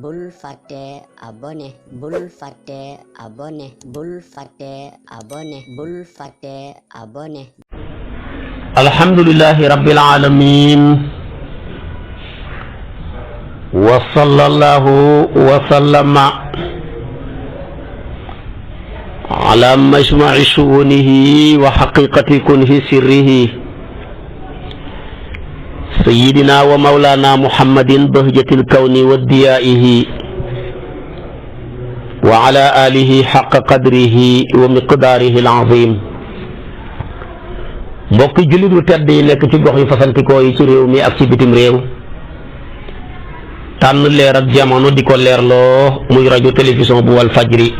bul fàtte abonné bul fàtte abonné bul fàtte abonné bul fàtte abonné. alhamdulillahi rabbil alamin wa sallallahu wa sallama ala majma'i shu'unihi wa haqiqati kunhi sirrihi sayyidina wa mawlana muhammadin bahjatil kawni wa diyaihi wa ala alihi haqqa qadrihi wa miqdarihi al-azim. mbokki jullit yu tedd yi nekk ci gox yu fasantikoo yi ci réew mi ak ci bitim réew tànn leer ak jamono di ko leerloo muy rajo télévision bu wal fajri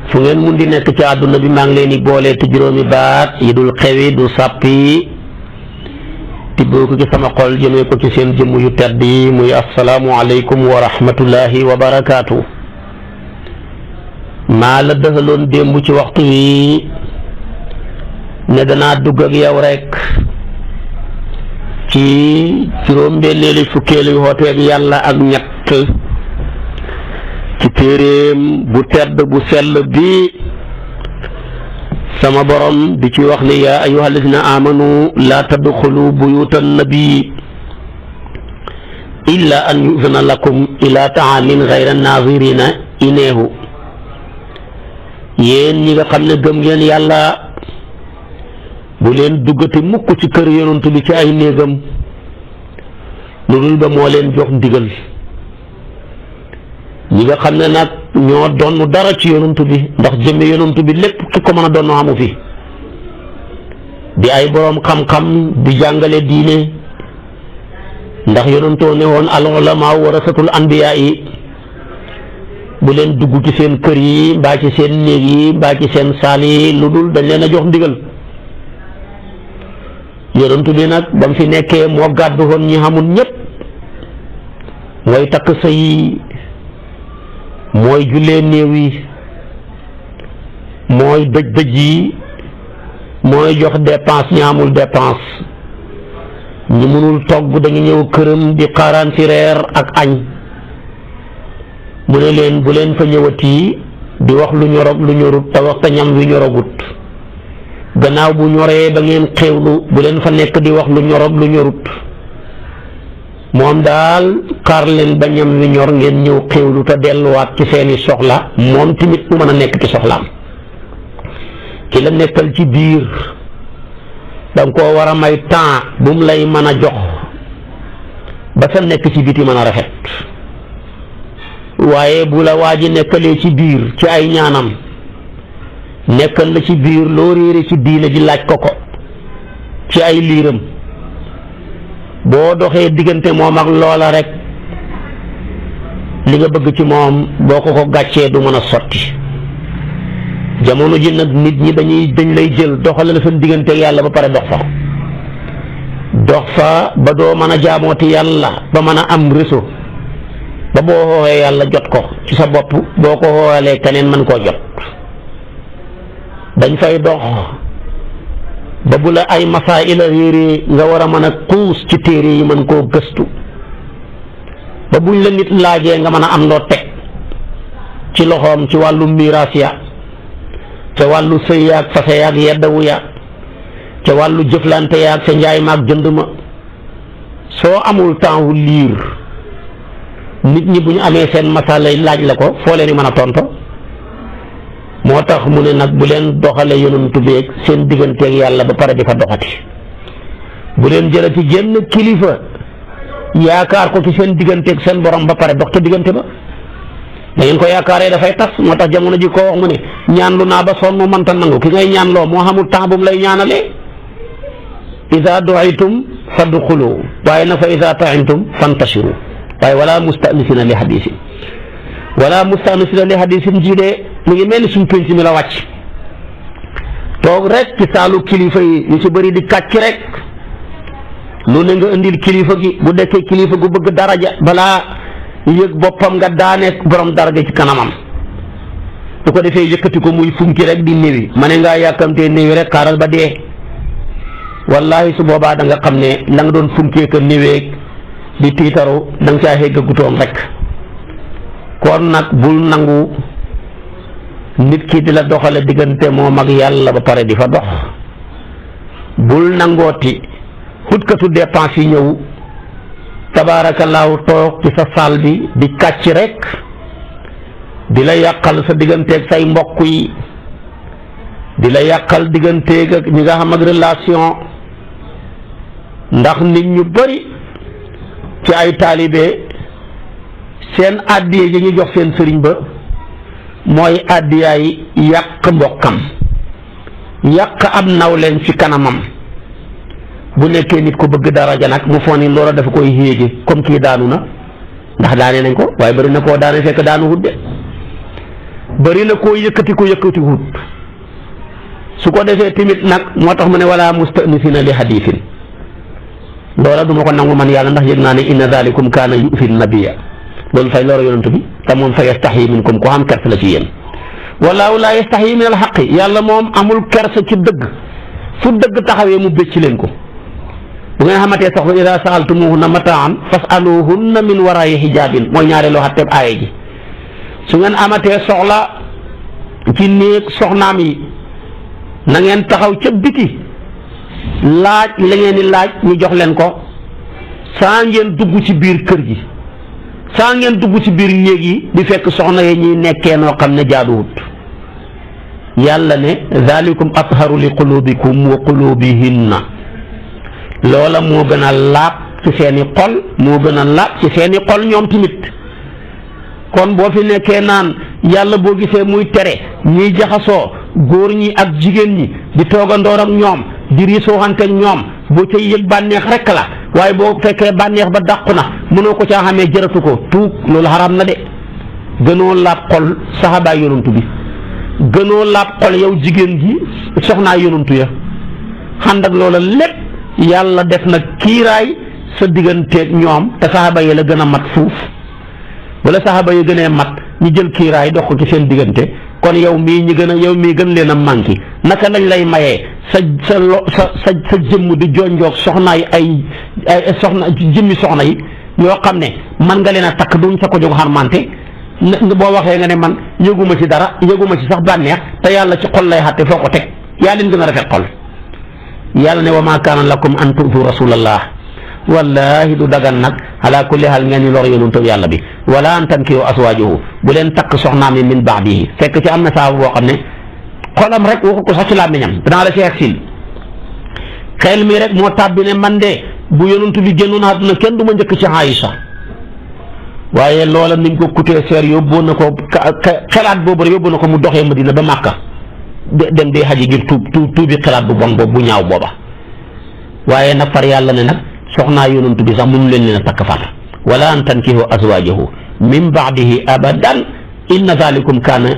fu ngeen mun di nekk ci àdduna bi maa ngi leen di boole te juróomi baat yi dul xewi du sàppi tibboo ko ci sama xol jëmee ko ci seen jëmm yu tedd yi muy assalaamu aleykum wa rahmatullahi wa barakaatu. maa la dëxaloon démb ci waxtu wi ne danaa dugg ak yow rek ci juróom-benneeli fukkeelu hooteeg yàlla ak ñett ci téeréem bu tedd bu sell bi sama borom di ci wax ne yaa ayyuha allazina amanu laa tadxulu buyuta nabi illa an yuzana lakum ila taamin gayra nazirina ineehu. yéen ñi nga xam ne gëm ngeen yàlla bu leen duggati mukk ci kër yonent bi ci ay néegam lu dul ba moo leen jox ndigal. ñi nga xam ne nag ñoo donn dara ci yonent bi ndax jëmme yonent bi lépp ki ko mën a donn amu fi di ay boroom xam-xam di jàngale diine ndax yonentoo ne woon al ulamaa warasatul anbiyaa yi bu leen dugg ci seen kër yi mbaa ci seen néeg yi mbaa ci seen saal yi lu dul dañ leen a jox ndigal. yonent bi nag ba mu fi nekkee moo gàddu woon ñi xamul ñépp mooy takk sëy mooy jullee néew yi mooy dëj yi mooy jox dépense ñi amul dépense ñi mënul togg dañu ñëw këram di xaaraan ci reer ak añ mu ne leen bu leen fa ñëwati di wax lu ñorog lu ñorut te wax te ñam wi ñorogut gannaaw bu ñoree ba ngeen xewlu bu leen fa nekk di wax lu ñorog lu ñorut moom daal xaar leen ba ñam wi ñor ngeen ñëw xewlu te delluwaat ci seeni soxla moom tamit mu mën a nekk ci soxlaam. ki la nekkal ci biir danga koo war a may temps bu mu lay mën a jox ba sa nekk ci biti mën a rafet waaye bu la waa ji nekkalee ci biir ci ay ñaanam nekkal la ci biir loo réere ci diine ji laaj ko ci ay liiram boo doxee diggante moom ak loola rek li nga bëgg ci moom boo ko gàccee du mën a sotti. jamono ji nag nit ñi dañ lay jël doxale la seen diggante ak yàlla ba pare dox fa ba doo mën a jaamooti yàlla ba mën a am réseau ba boo xooxee yàlla jot ko ci sa bopp boo ko xooxalee keneen mën koo jot. dañ fay dox ba bu la ay masaa'ila réeree nga war a mën a xuus ci téere yi mën koo gëstu ba buñ la nit laajee nga mën a am loo teg ci loxoom ci wàllu miraas ya ca wàllu sëy yaag fase yaag yeddawu ya ca wàllu jëflante yaag sa njaay maag jënd ma. soo amul temps wu liir nit ñi bu ñu amee seen masala laaj la ko foo leen di mën a tonto. moo tax mu ne nag bu leen doxale yonent bi ak seen digganteeg yàlla ba pare di fa doxati bu leen jëlati génn kilifa yaakaar ko ci seen digganteeg seen borom ba pare dox ca diggante ba da ngeen ko yaakaaree dafay tas. moo tax jamono ji koo wax mu ne ñaanlu naa ba sonn mu mënta nangu ki ngay ñaanloo moo xamul temps bu mu lay ñaanalee. iza du'itum fadxulu waaye nag fa iza ta'imtum fantashiru waaye wala mustanisina li hadisin wala mustanisina li hadisin ji de mu ngi mel ni suñ penc mi la wàcc toog rek ci saalu kilifa yi ñu ci bëri di kàcc rek lu ne nga indil kilifa gi bu dekkee kilifa gu bëgg daraja balaa yëg boppam nga daane borom daraja ci kanamam bu ko defee yëkkati ko muy funki rek di néewi ma ne ngaa yàkkamtee néewi rek xaaral ba dee wallahi su boobaa da nga xam ne la nga doon funkee ka néeweeg di tiitaru danga caa xéggagutoon rek. kon nag bul nangu nit ki di la doxale diggante moom ak yàlla ba pare di fa dox. bul nangooti xutkatu dépense yi ñëw tabaarakallaahu toog ci sa saal bi di kàcc rek di la yàqal sa digganteeg say mbokk yi di la yàqal digganteeg ak ñi nga xam ak relation. ndax nit ñu bari ci ay taalibe seen àddiya yi ñu jox seen sëriñ ba mooy àddiyaay yàq mbokkam yàq am nawleen ci kanamam. bu nekkee nit ko bëgg daraja nag mu foog ni loola dafa koy yéege comme kii daanu na ndax daane nañ ko waaye bari na koo daane fekk daanu wut de bari na koo yëkkati ko yëkkati wut su ko defee tamit nag moo tax mu ne wala mustanisina li hadiisin loola du ma ko nangu man yàlla ndax yëg naa ne inna zalikum kaana yu'fi nabiyya loolu fay loola yonent bi te moom fa yastaxyi minkum ko am kersa la ci yéen wallaahu laa yastaxyi min al xaqi yàlla moom amul kersa ci dëgg fu dëgg taxawee mu bëcc leen ko. bu ngeen xamatee soxla idaa sa'altumuhunna mataan fas'aluhunna min waraa'i hijaabin mooy ñaareelu xatteeb aaya ji su ngeen amatee soxla ci néeg soxnaam yi na ngeen taxaw ca biti laaj la ngeen di laaj ñu jox leen ko saa ngeen dugg ci biir kër gi saa ngeen dugg ci biir néeg yi di fekk soxna yi ñuy nekkee noo xam ne jaaduwut. yàlla ne zalikum atharu li qulubikum wa qulubihinna loola moo gën a laab ci seeni xol moo gën a laab ci seeni xol ñoom tamit. kon boo fi nekkee naan yàlla boo gisee muy tere ñuy jaxasoo góor ñi ak jigéen ñi di toogandoor ak ñoom di riisooxante ak ñoom boo cay yëg bànneex rek la waaye boo fekkee bànneex ba dàqu na mënoo ko caa xamee jëratu ko tuug loolu xaraam na de. gënoo laab xol saxaabaay yonantu bi gënoo laab xol yow jigéen gi soxnaa yonantu ya xànd ak loola lépp yàlla def na kiiraay sa digganteeg ñoom te saxaaba yi la gën a mat fuuf wala saxaaba yi gënee mat ñu jël kiiraay dox ko ci seen diggante kon yow mii ñi gën a yow mii gën leen a manqué naka lañ lay mayee sa jëmm di jonjoog soxnaay ay soxna jëmmi soxna yi yoo xam ne man nga leen a takk duñ sa ko jóg xarmante boo waxee nga ne man yëguma ci dara yëguma ci sax bànneex te yàlla ci xol lay xatte foo ko teg yaa leen gën a rafet xol. yàlla ne wa maa kaana lakum an tu'tu rasulallah wallahi du dagan nag ala kulli haal ngeen ni lor yonentu yàlla bi wala an tankihu aswaajahu bu leen takk soxnaam yi min ba'dihi fekk ci am na saabu boo xam ne xolam rek waxu ko sax ci làmmiñam danaa la ci exil xel mi rek moo tàbbi ne man de bu yonentu bi génnoon àdduna kenn du ma njëkk ci Aïcha waaye loola niñ ko kutee seer yóbbu na ko xelaat boobu rek yóbbu na ko mu doxee Madina ba Màkka dem di xaji ngir tuubi xelaat bu bon boobu bu ñaaw booba waaye nag far yàlla ne nag soxnaa yonantu bi sax mënu leen a takk far wala an tankihu azwajahu min baadihi abadan inna zalikum kaana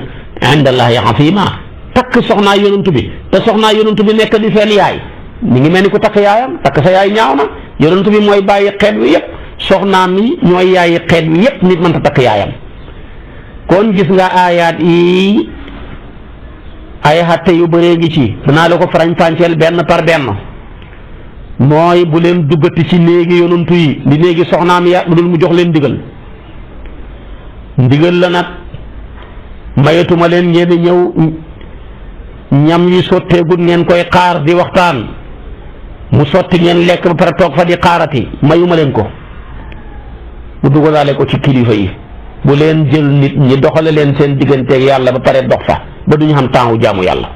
inda allahi azima takk soxnaa yonantu bi te soxnaa yonantu bi nekk di seen yaay mi ngi mel ni ku takk yaayam takk sa yaay ñaaw na yonantu bi mooy bàyyi xeet wi yëpp soxnaam yi ñooy yaayi xeet wi yëpp nit mënta takk yaayam kon gis nga aayaat yi ay xatte yu bëree ngi ci danaa la ko farañ-fàcceel benn par benn mooy bu leen duggati ci néegi yonantu yi di néegi soxnaam ya lu dul mu jox leen ndigal la nag mayetuma leen ngeen ñëw ñam yi sotteegul ngeen koy xaar di waxtaan mu sotti ngeen lekk ba pare toog fa di xaarati mayuma leen ko mu dugalaale ko ci kilifa yi bu leen jël nit ñi doxale leen seen digganteeg yàlla ba pare dox fa ba duñu xam temps wu jaamu yàlla.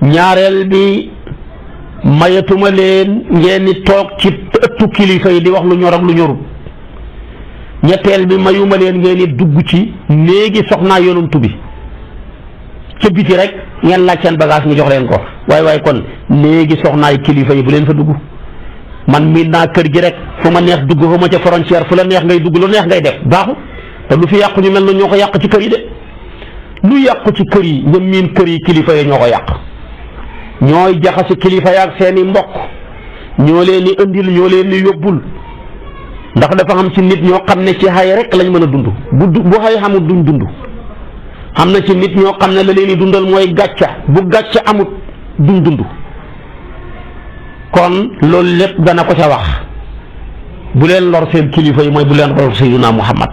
ñaareel bi mayatuma leen ngeen ni toog ci ëttu kilifa yi di wax lu ñor ak lu ñorut. ñetteel bi mayuma leen ngeen ni dugg ci néegi soxnaa yonantu bi ca biti rek ngeen laaj seen bagage ñu jox leen ko waaye kon néegi soxnaay kilifa yi bu leen fa dugg. man miin naa kër gi rek fu ma neex dugg fu ma ca frontière fu la neex ngay dugg lu neex ngay def baaxu te lu fi yàqu ñu mel na ñoo ko yàq ci kër yi de lu yàqu ci kër yi ñoom miin kër yi kilifa yi ñoo ko yàq ñooy jaxasi kilifa yi ak seeni mbokk ñoo leen di indil ñoo leen di yóbbul ndax dafa xam ci nit ñoo xam ne ci xay rek lañ mën a dund bu xay xamut duñ dund xam na ci nit ñoo xam ne la leen di dundal mooy gàcca bu gàcca amut duñ dund kon loolu lépp dana ko ca wax bu leen lor seen kilifa yi mooy bu leen lor Sayyiduna Muhammad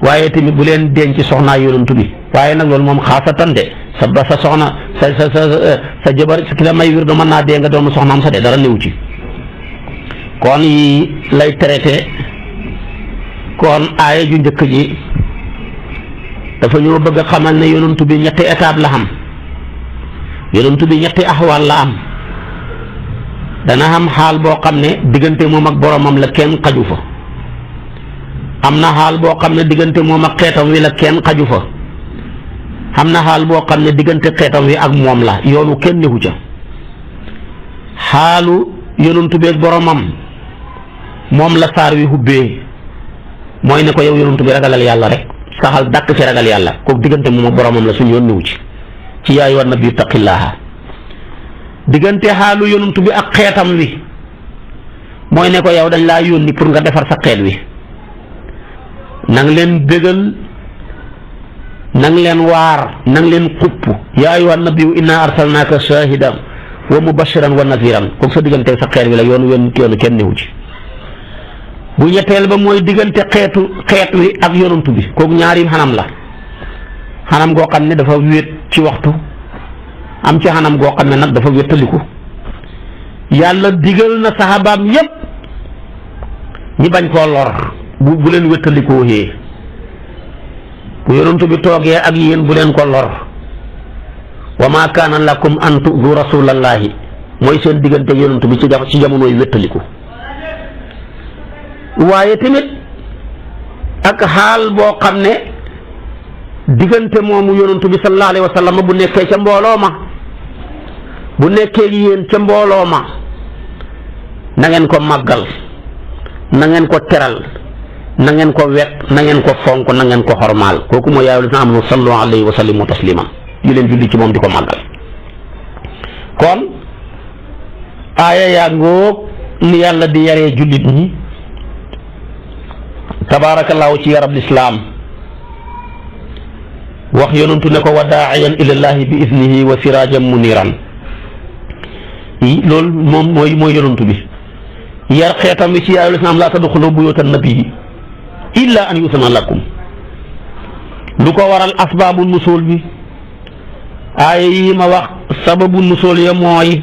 waaye tamit bu leen denc soxnaa yonent bi waaye nag loolu moom xaasatan de sa soxna sa jabar ki la may wirdu mën naa dee nga doon soxnaam sa de dara néew ci kon yi lay traité kon aaya ju njëkk ji dafa ñoo bëgg a xamal ne yonent bi ñetti étape la am yonent bi ñetti axwaal la am dana am xaal boo xam ne diggante moom ak boromam la kenn xaju fa am na xaal boo xam ne diggante moom ak xeetam wi la kenn xaju fa am na xaal boo xam ne diggante xeetam wi ak moom la yoonu kenn newu ca xaalu yonent bi ak boromam moom la saar wi hubbee mooy ne ko yow yonent bi ragalal yàlla rek saxal dàkk ci ragal yàlla kooku diggante moom ak boromam la suñu yoon newu ci yaa ayyuhan nabiyyu taqillaaha diggante xaalu yonent bi ak xeetam wi mooy ne ko yow dañ laa yónni pour nga defar sa xeet wi nang leen bégal nang leen waar nang leen xupp yaa ayyuhan nabiyyu inna arsalnaaka shaahidan wa mubashiran wa naziran kooku sa diggante sa xeet wi la yoonu kenn newu ci bu ñetteel ba mooy diggante xeet wi ak yonent bi kooku ñaari xanam la xanam goo xam ne dafa wéet ci waxtu am ci xanam goo xam ne nag dafa wéttaliku yàlla digal na saxaabaam yépp ñi bañ koo lor bu leen wéttalikoo xee bu yonent bi toogee ak yéen bu leen ko lor wa maa kaana lakum an tu'du rasulallahi mooy seen diggante yonent bi ci jamonooy wéttaliku waaye tamit ak xaal boo xam ne diggante moomu yonent bi sallallahu alayhi wa sallam bu nekkee ca mbooloo ma bu nekkee yéen ca mbooloo ma na ngeen ko màggal na ngeen ko teral na ngeen ko wet na ngeen ko fonk na ngeen ko xormaal kooku mooy yaa ayyuhallazina aamanu sallu alayhi wa sallimu tasliman yu leen julli ci moom di ko màggal kon aaya yaa ngoog ni yàlla di yaree jullit ñi tabaarakallaahu ci yarab lislaam wax yonentu ne ko wa daa'iyan ilallaahi bi iznihi wa siraajan muniiran loolu moom mooy yonentu bi yar xeetam bi ci yaa ayyuhal-laziina aamanu laa tadxuluu buyuutan nabiyyi illaa an yu'zana lakum lu ko waral asbaabu nusuul bi aaya yi ma wax sababu nusuul ya mooy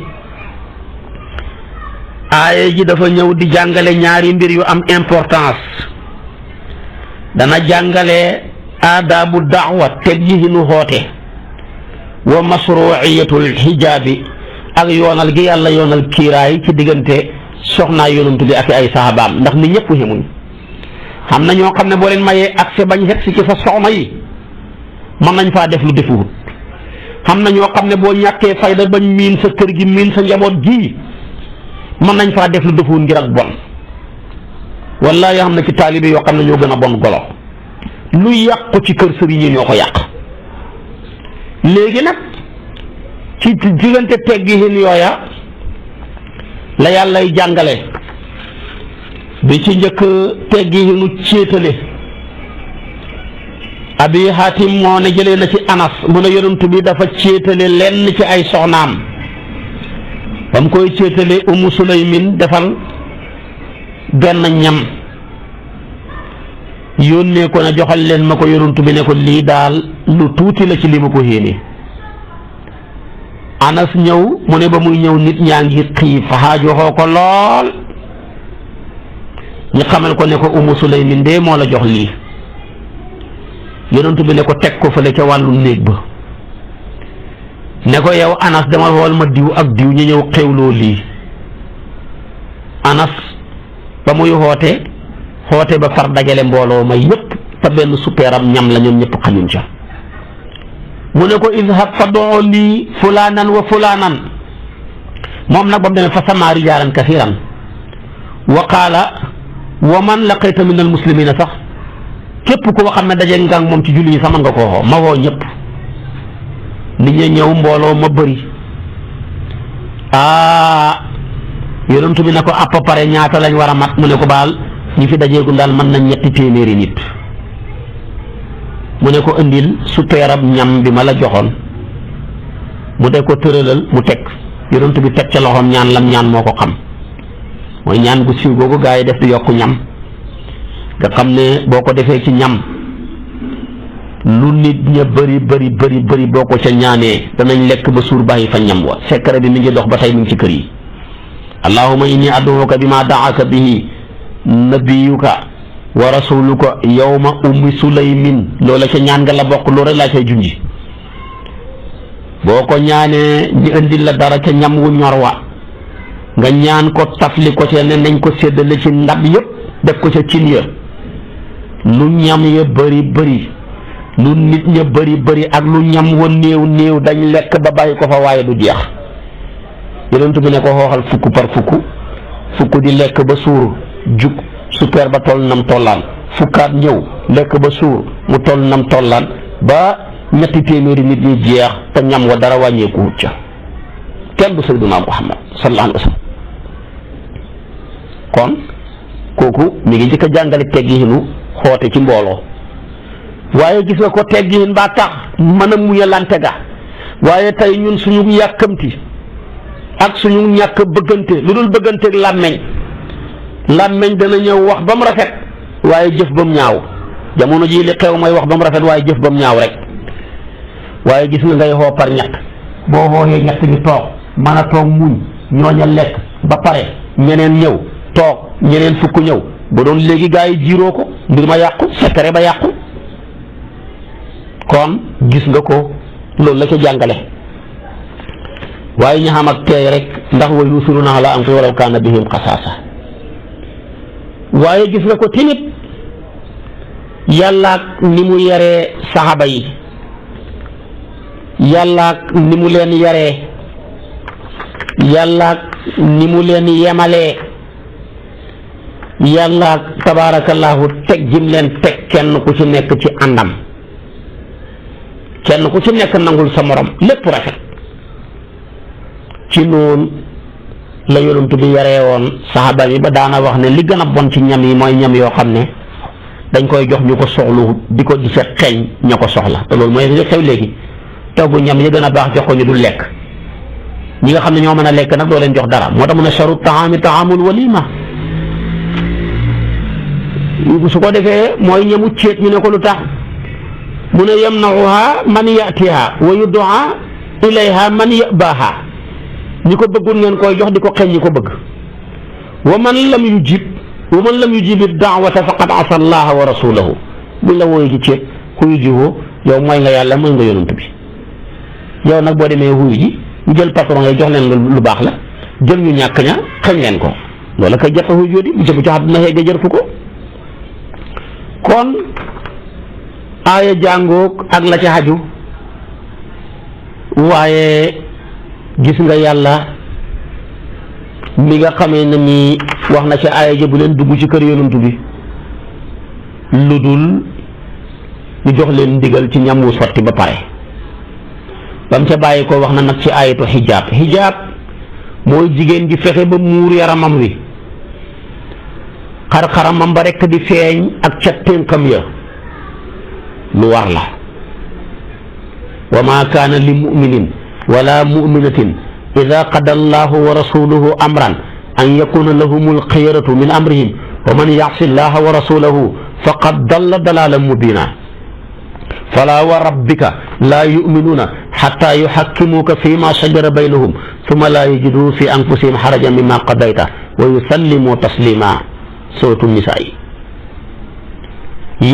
aaya ji dafa ñëw di jàngale ñaari mbir yu am importance dana jàngale aadaabu daawa tegginu xoote wa masruu'iyatul xijaabi ak yoonal gi yàlla yoonal kiiraay ci diggante soxnaa yonent bi ak ay sahabaam ndax nit ñëpp xemuñ xam na ñoo xam ne boo leen mayee accès bañ xet si ci sa soxna yi mën nañ faa def lu defuwut xam na ñoo xam ne boo ñàkkee fayda bañ miin sa kër gi miin sa njaboot gi mën nañ faa def lu defuwut ngir ak bon wallaahi xam na ci taalibe yoo xam ne ñoo gën a bon golo lu yàqu ci kër sëriñ yi ñoo ko yàq léegi nag ci diggante teggiin yooya la yàllay jàngale bi ci njëkk teggiinu céetale abi xaatim moo ne jëlee na ci anas mu ne yonent bi dafa céetale lenn ci ay soxnaam ba mu koy céetale umu sulaymin defal benn ñam yónnee ko na joxal leen ma ko yonent bi ne ko lii daal lu tuuti la ci li ma ko yéene anas ñëw mu ne ba muy ñëw nit ñaa ngi xiif xaajoxoo ko lool ñu xamal ko ne ko umu sulaymin de moo la jox lii yonent bi ne ko teg ko fële ca wàllu néeg ba ne ko yow anas dama wool ma diw ak diw ñu ñëw xewloo lii anas ba muy xoote ba far dajale mbooloo ma yépp te benn suppeeram ñam la ñoom ñëpp xañuñ ca mu ne ko izhab fad'u lii fulaanan wa fulaanan moom nag ba mu demee fa samaa rijaalan kasiiran wa qaala wa man laqayta min al muslimiina sax képp koo xam ne daje nga moom ci julli yi sax mën nga koo xoo ma woo ñëpp nit ñi ñëw mbooloo ma bëri yonent bi ne ko à peu près ñaata lañ war a mat mu ne ko baal ñi fi dajeegul daal mën nañ 300 nit mu ne ko indil suppeerab ñam bi ma la joxoon mu de ko tëralal mu teg yonent bi teg ca loxoom ñaan lam ñaan moo ko xam mooy ñaan gu siiw googu gaa yi def di yokku ñam nga xam ne boo ko defee ci ñam lu nit ña bëri boo ko ca ñaanee danañ lekk ba suur bàyyi fa ñam wa secret bi mi ngi dox ba tey mi ngi ci kër yi allahumma inni ad'uka bima da'aka bihi nabiyuka wa rasuluka yawma ummi sulaymin loola ca ñaan nga la bokk loolu rek laa cay junji boo ko ñaanee ñu indil la dara ca ñam wu ñor wa nga ñaan ko tafli ko ca ne nañ ko séddale ci ndab yëpp def ko ca cin ya lu ñam ya bëri lu nit ña bëri ak lu ñam wa néew dañ lekk ba bàyyi ko fa waaye du jeex yonent bi ne ko xooxal fukk par fukk di lekk ba suur jug super ba toll nam tollaan fukkaat ñëw lekk ba suur mu toll nam tollaan ba ñetti téeméeri nit ñi jeex te ñam wa dara wàññeeku wut ca kenn du sayyiduna Muhammad sallallahu alayhi wa sallam kon kooku mi ngi njëkk a jàngale tegginu xoote ci mbooloo waaye gis nga ko teggin ba tax mën a muñalante ga waaye tey ñun suñu yàkkamti ak suñu ñàkk bëggante lu dul bëgganteeg làmmeñ dana ñëw wax ba mu rafet waaye jëf ba mu ñaaw jamono jii li xew mooy wax ba mu rafet waaye jëf ba mu ñaaw rek waaye gis nga ngay xoo par ñett boo xooyee ñett bi toog mën a toog muñ ñooña lekk ba pare ñeneen ñëw toog ñeneen fukk ñëw bu doon léegi gaa yi jiiroo ko mbir ma yàqu secret ba yàqu kon gis nga ko loolu la ca jàngale waaye ñu xam ak teey rek ndax wa yuusiruuna alaa anfusihim walaw kaana bihim xasaasa waaye gis nga ko tamit yàlla ni mu yaree saxaaba yi yàlla ni mu leen yaree yàlla ni mu leen yemalee yàlla tabaarakallaahu teg jim leen teg kenn ku ci nekk ci àndam kenn ku ci nekk nangul sa morom lépp rafet ci noonu la yonent bi yaree woon saxaaba yi ba daana wax ne li gën a bon ci ñam yi mooy ñam yoo xam ne dañ koy jox ñu ko soxlu di ko di set xeeñ ña ko soxla te loolu mooy li xew léegi toggu ñam yi gën a baax jox ko ñu dul lekk ñi nga xam ne ñoo mën a lekk nag doo leen jox dara moo tax mu ne charu taami taamul walima su ko defee mooy ñamu céet ñu ne ko lu tax mu ne yamnauha man yatiha wa yudaa ilayha man yabaha ñi ko bëggul ngeen koy jox di ko xeeñ ñi ko bëgg wa man lam yujib daawata faqad asa allaha wa rasulahu buñ la wooyu ci ceeb xuyu ji woo yow mooy nga yàlla mooy nga yonent bi yow nag boo demee xuyu ji ñu jël patron ngay jox leen lu baax la jël ñu ñàkk ña xeeñ leen ko loola koy jot a xuyu jóodi bu jëbu ci àdduna xeege jërtu ko kon aaya jàngoog ak la ca xaju waaye gis nga yàlla mi nga xamee ne ni wax na ca aaya ja bu leen dugg ci kër yonantu bi lu dul ñu jox leen ndigal ci ñam wu sotti ba pare bam ca bàyyi ko wax na nag ci aayatu xijaab mooy jigéen ji fexe ba muur yaramam wi xar-xaramam ba rekk di feeñ ak ca tënkam ya lu war la wa ma kaana li muminin wala muminatin ida qada allahu wa rasuluhu amran an yakuna lahumul xiyaratu min amrihim wa man yacsi allaha wa rasulahu faqad dalla dalalan mubina fala wa rabbika la yuminuuna xata yuxakkimuuka fi ma shajara baynahum summa la yajidu fi anfusihim xarajan mimma qadayta wa yusallimu taslima sootu nisaa yi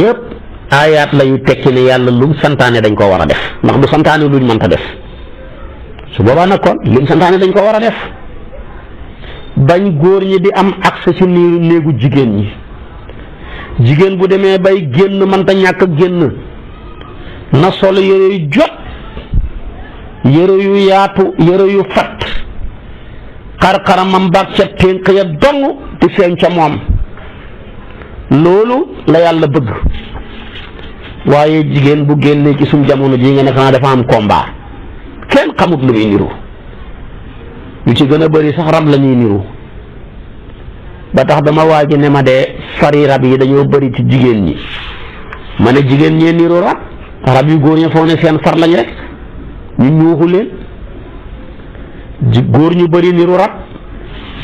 yëpp aayaat la yu tekki ne yàlla lum santaane dañ ko war a def ndax du santaane luñ mënta def su boobaa nag kon lum santaane dañ ko war a def bañ góor ñi di am accès ci néegu jigéen ñi jigéen bu demee bay génn mënta ñàkk génn na sol yére yu jot yére yu yaatu yére yu fat xar-xaramam baag ca ténk ya dong di feeñ ca moom loolu la yàlla bëgg waaye jigéen bu génnee ci suñ jamono ji nga ne xanaa dafa am combat kenn xamut lu muy niru lu ci gën a bëri sax rab la ñuy niru ba tax dama waaji ne ma de fari rab yi dañoo bëri ci jigéen ñi ma ne jigéen ñee niru rab yu góor ña foo ne seen far lañ rek ñu ñuuxu leen góor ñu bëri niru rab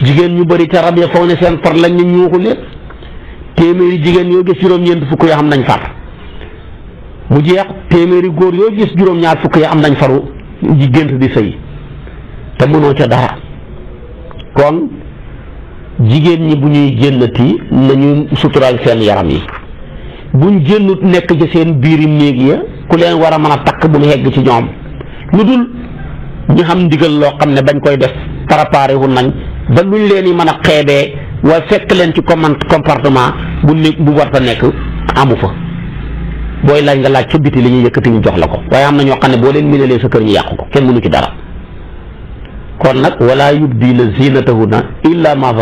jigéen ñu bëri ca rab ya foog ne seen far lañ ñu ñuuxu leen téeméeri jigéen yoo gis juróom-ñeent fukk ya am nañ far mu jeex téeméeri góor yoo gis juróom-ñaar fukk ya am nañ faru gént di sëy te mënoo ca dara kon jigéen ñi bu ñuy génnati nañu suturaal seen yaram yi buñ génnut nekk ci seen biiri néeg ya ku leen war a mën a takk bu ñu hegg ci ñoom lu dul ñu xam ndigal loo xam ne bañ koy def préparé wu nañ ba luñ leen yi mën a xeebee wala fekk leen ci comportement bu nekk bu war a nekk amu fa booy laaj nga laaj ca biti li ñuy yëkkati ñu jox la ko waaye am na ñoo xam ne boo leen minalee sa kër ñu yàqu ko kenn mënu ci dara kon nag wala yubdiina zinatahunna illa ma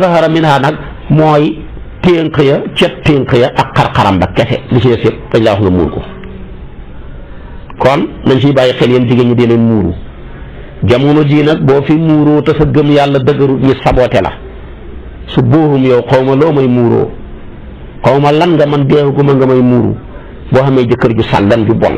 zahara minha nag mooy ténk ya cet ténk ya ak xar-xaram ba kese li ci des yëpp dañ laa wax nga muur ko kon nañ ciy bàyyi xel yéen jigéen ñi dee leen muuru jamono jii nag boo fi muuroo te sa gëm yàlla dëgëru ñu saboote la su boohum yow xaw ma loo may muuroo xaw ma lan nga man deexuguma nga may muuru boo xamee jëkkër ju sàggan ju bon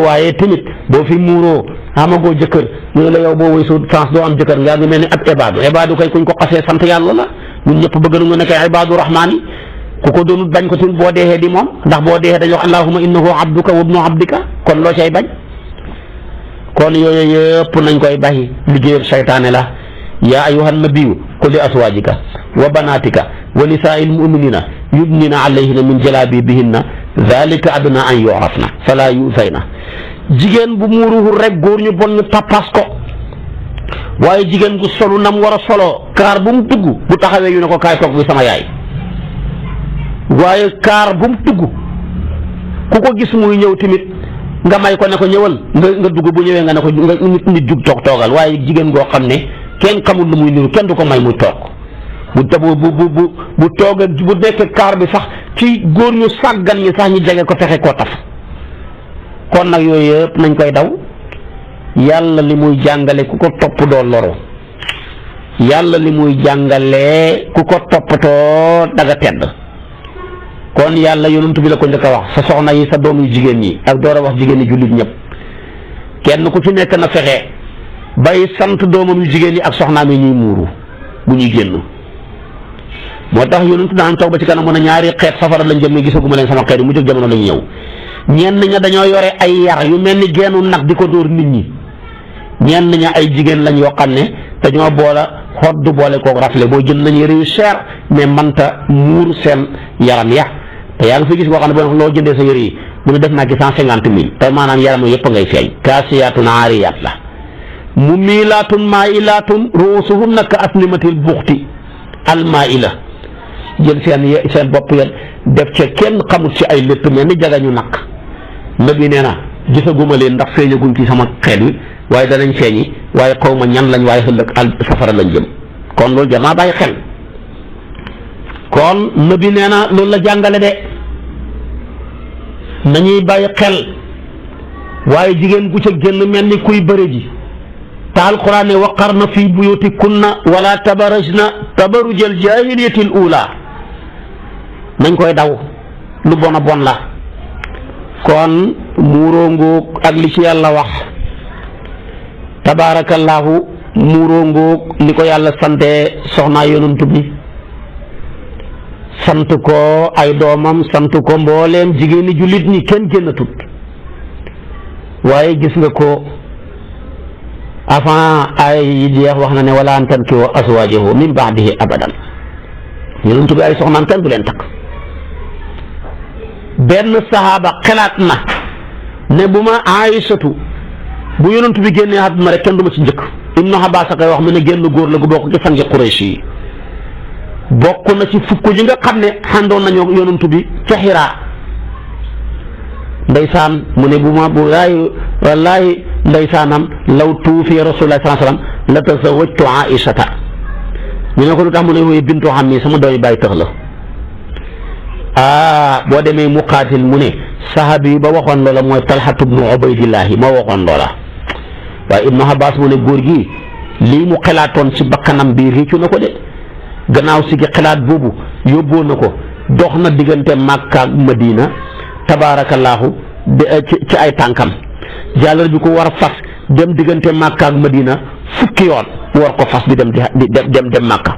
waaye tamit boo fi muuroo amagoo jëkkër ñu la yow boo woy su France doo am jëkkër nga ngi mel ni ab ibaadu kay kuñ ko xasee sant yàlla la ñun ñëpp bëgg nañu nekk ibaadu rahmaani ku ko doonut bañ ko tamit boo deexee di moom ndax boo deexee dañuy wax allahumma innahu abduka wa ibnu abdika kon loo cay bañ kon yooyu yëpp nañ koy bàyyi liggéeyal seytaane la yaa ayyuhan nabiyyu qul li azwaajika wa banaatika wa nisaa'il mu'miniina yudniina alayhinna min jalaabiibihinna zaalika adnaa an yu'rafna falaa yu'zayna jigéen bu muuruwul rek góor ñu bon ñu tappas ko waaye jigéen gu solu nam war a soloo kaar bu mu dugg bu taxawee ñu ne ko kaay toog bi sama yaay waaye kaar bu mu dugg ku ko gis muy ñëw tamit nga may ko ne ko ñëwal nga dugg bu ñëwee nga ne ko nit jug toogal waaye jigéen goo xam ne kenn xamul lu muy niru kenn du ko may muy toog bu toog bu nekk kaar bi sax ci góor ñu sàggan ñi sax ñu jege ko fexe koo taf kon nag yooyu yëpp nañ koy daw yàlla li muy jàngale ku ko topp doo loro yàlla li muy jàngale ku ko toppatoo daga tedd kon yàlla yonent bi la ko njëkk a wax sa soxna yi sa doom yu jigéen ñi ak door a wax jigéen ñi jullit ñëpp kenn ku ci nekk na fexe bay sant doomam yu jigéen ñi ak soxnaam yi ñuy muuru bu ñuy génn moo tax yonent daan toog ba ci kanam mën a ñaari xeet safara lañ jëm gisaguma leen sama xeet yi mu jóg jamono lañu ñëw ñenn ña dañoo yore ay yar yu mel ni geenu nag di ko dóor nit ñi ñenn ña ay jigéen lañ yoo xam ne dañoo boole xodd boole kook rafle boo jënd nañ yëre yu cher mais manta muur seen yaram ya te yaa ngi fi gis boo xam ne boo loo jëndee sa yëre yi mu ne def naa ci 150 000 te maanaam yaram yëpp ngay feeñ kaasiyaatun aariyaat la mumilaatun maailaatun ruusuhunna ka asnimatil buxti almaila jël seen bopp ya def ca kenn xamut ci ay létt mel ni jagañu nag nabi nee na gisaguma leen ndax feeñaguñ ci sama xeet wi waaye danañ feeñi waaye xaw ma ñan lañ waaye ëllëg safara lañ jëm kon loolu jar naa bàyyi xel kon nabi nee na loolu la jàngale de nañuy bàyyi xel waaye jigéen gu ca génn mel ni kuy bëre ji te alquran ne waqarna fi buyutikunna wala tabarajna tabarujal jaahiliyatil ula nañ koy daw lu bon a bon la kon muuroo ngóog ak li ci yàlla wax tabaarakallaahu muuroo ngóog li ko yàlla sante soxnaa yonantu bi sant ko ay doomam sant ko mbooleem jigéeni jullit ñi kenn génnatut waaye gis nga ko avant ay yi jeex wax na ne wala an tankihu azwaajahu min baadihi abadan yonantu bi ay soxnaam kenn du leen takk benn saxaaba xalaat na ne bu ma Aysatu bu yonent bi génnee àdduna rek kenn du ma ci njëkk Ibnu Abbas a koy wax mu ne génn góor la gu bokk ci sangi Quraysh yi bokk na ci fukk yi nga xam ne xàndoon nañoo yonent bi ca Xiraa ndeysaan mu ne bu ma bu wallaahi ndeysaanam law tuufiya Rasulullah sallallahu alayhi wa sallam la tazawwajtu Aysata ñu ne ko lu tax mu ne wooyu bintu xam ni sama doomi bàyyi tëx la boo demee Muqaatil mu ne sahabi yi ba waxoon loola mooy Talhatu bnu Ubaydillahi moo waxoon loola waaye Ibnu Abbas mu ne góor gi lii mu xalaatoon ci bakkanam bi réccu na ko de gannaaw si gi xalaat boobu yóbboo na ko dox na diggante Makka ak Madina tabaarakallaahu ci ay tànkam jàllar bi ko war a fas dem diggante Makka ak Madina fukki yoon war ko fas di dem Màkka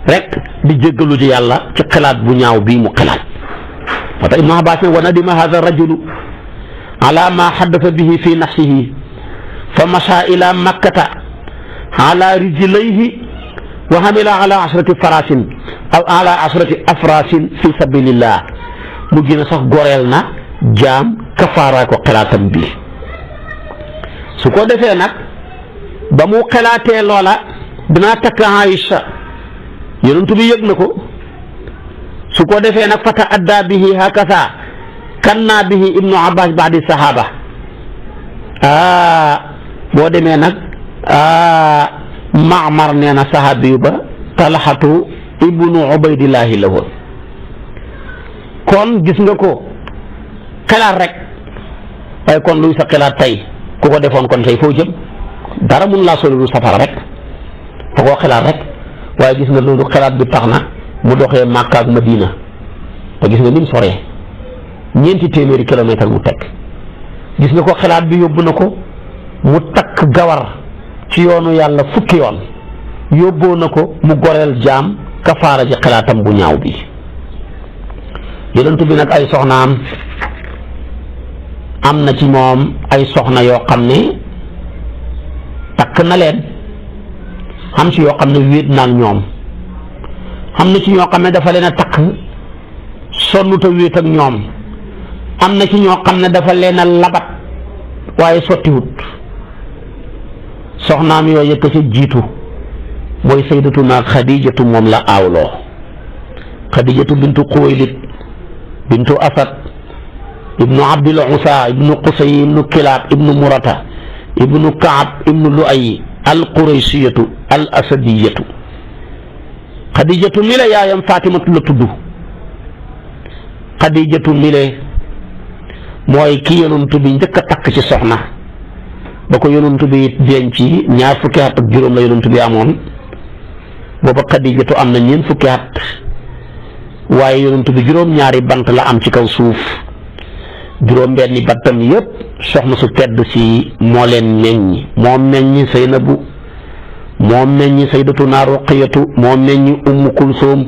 rek di jéggalu ji yàlla ci xalaat bu ñaaw bii mu xalaat moo tax Ibnu Abbaas ne wa nadima hada rajulu ala ma xaddasa bihi fi nafsihi fa masha ila makkata ala rijlayhi wa hamila ala asrati farasin aw ala asrati afrasin fi sabilillah mu gën a sax goreel na jaam kafaara ko xalaatam bi su ko defee nag ba mu xalaatee loola dinaa takk Aïcha yonent bi yëg na ko su ko defee nag fata adda bihi hakasa kanna bihi Ibnu Abbas baadi sahaba boo demee nag Maamar nee na sahabi ba Talxatu ibnu Ubaydillahi la woon kon gis nga ko xalaat rek waaye kon luy sa xalaat tey ku ko defoon kon tey foo jëm dara mun laa solu safara rek fa koo xalaat rek waaye gis nga loolu xalaat bi tax na mu doxee Màkka ak Madina te gis nga ni mu soree 4 téeméeri kilomètre mu teg gis nga ko xalaat bi yóbbu na ko mu takk gawar ci yoonu yàlla fukki yoon yóbboo na ko mu goreel jaam kafaara ji xalaatam bu ñaaw bi yonent bi nag ay soxnaam am na ci moom ay soxna yoo xam ne takk na leen am ci yoo xam ne wéet na ak ñoom am na ci ñoo xam ne dafa leen a takk sonnut a wéet ak ñoom am na ci ñoo xam ne dafa leen a labat waaye sottiwut soxnaam yooyu yëkk ca jiitu mooy sayyidatuna Xadijatu moom la aawloo Xadijatu bintu Xuwaylid bintu Asad ibnu Abdil Usa ibnu Qusay ibnu Kilaab ibnu Murata ibnu Kaab ibnu Luay al Quraysiyatu al Asadiyatu Xadijatu mi la yaayam Faatimatu la tudd Xadijatu mi la mooy ki yonent bi njëkk a takk ci soxna ba ko yonent bi denc 2 fukki at ak juróom la yonent bi amoon booba Xadijatu am na 4 fukki at waaye yonent bi juróom-ñaari bant la am ci kaw suuf juróom-benni bantam yépp soxna su tedd si moo leen meññ moo meññ Saynabu moo meññ Sayyidatuna Ruqiyatu moo meññ Ummu Kulsum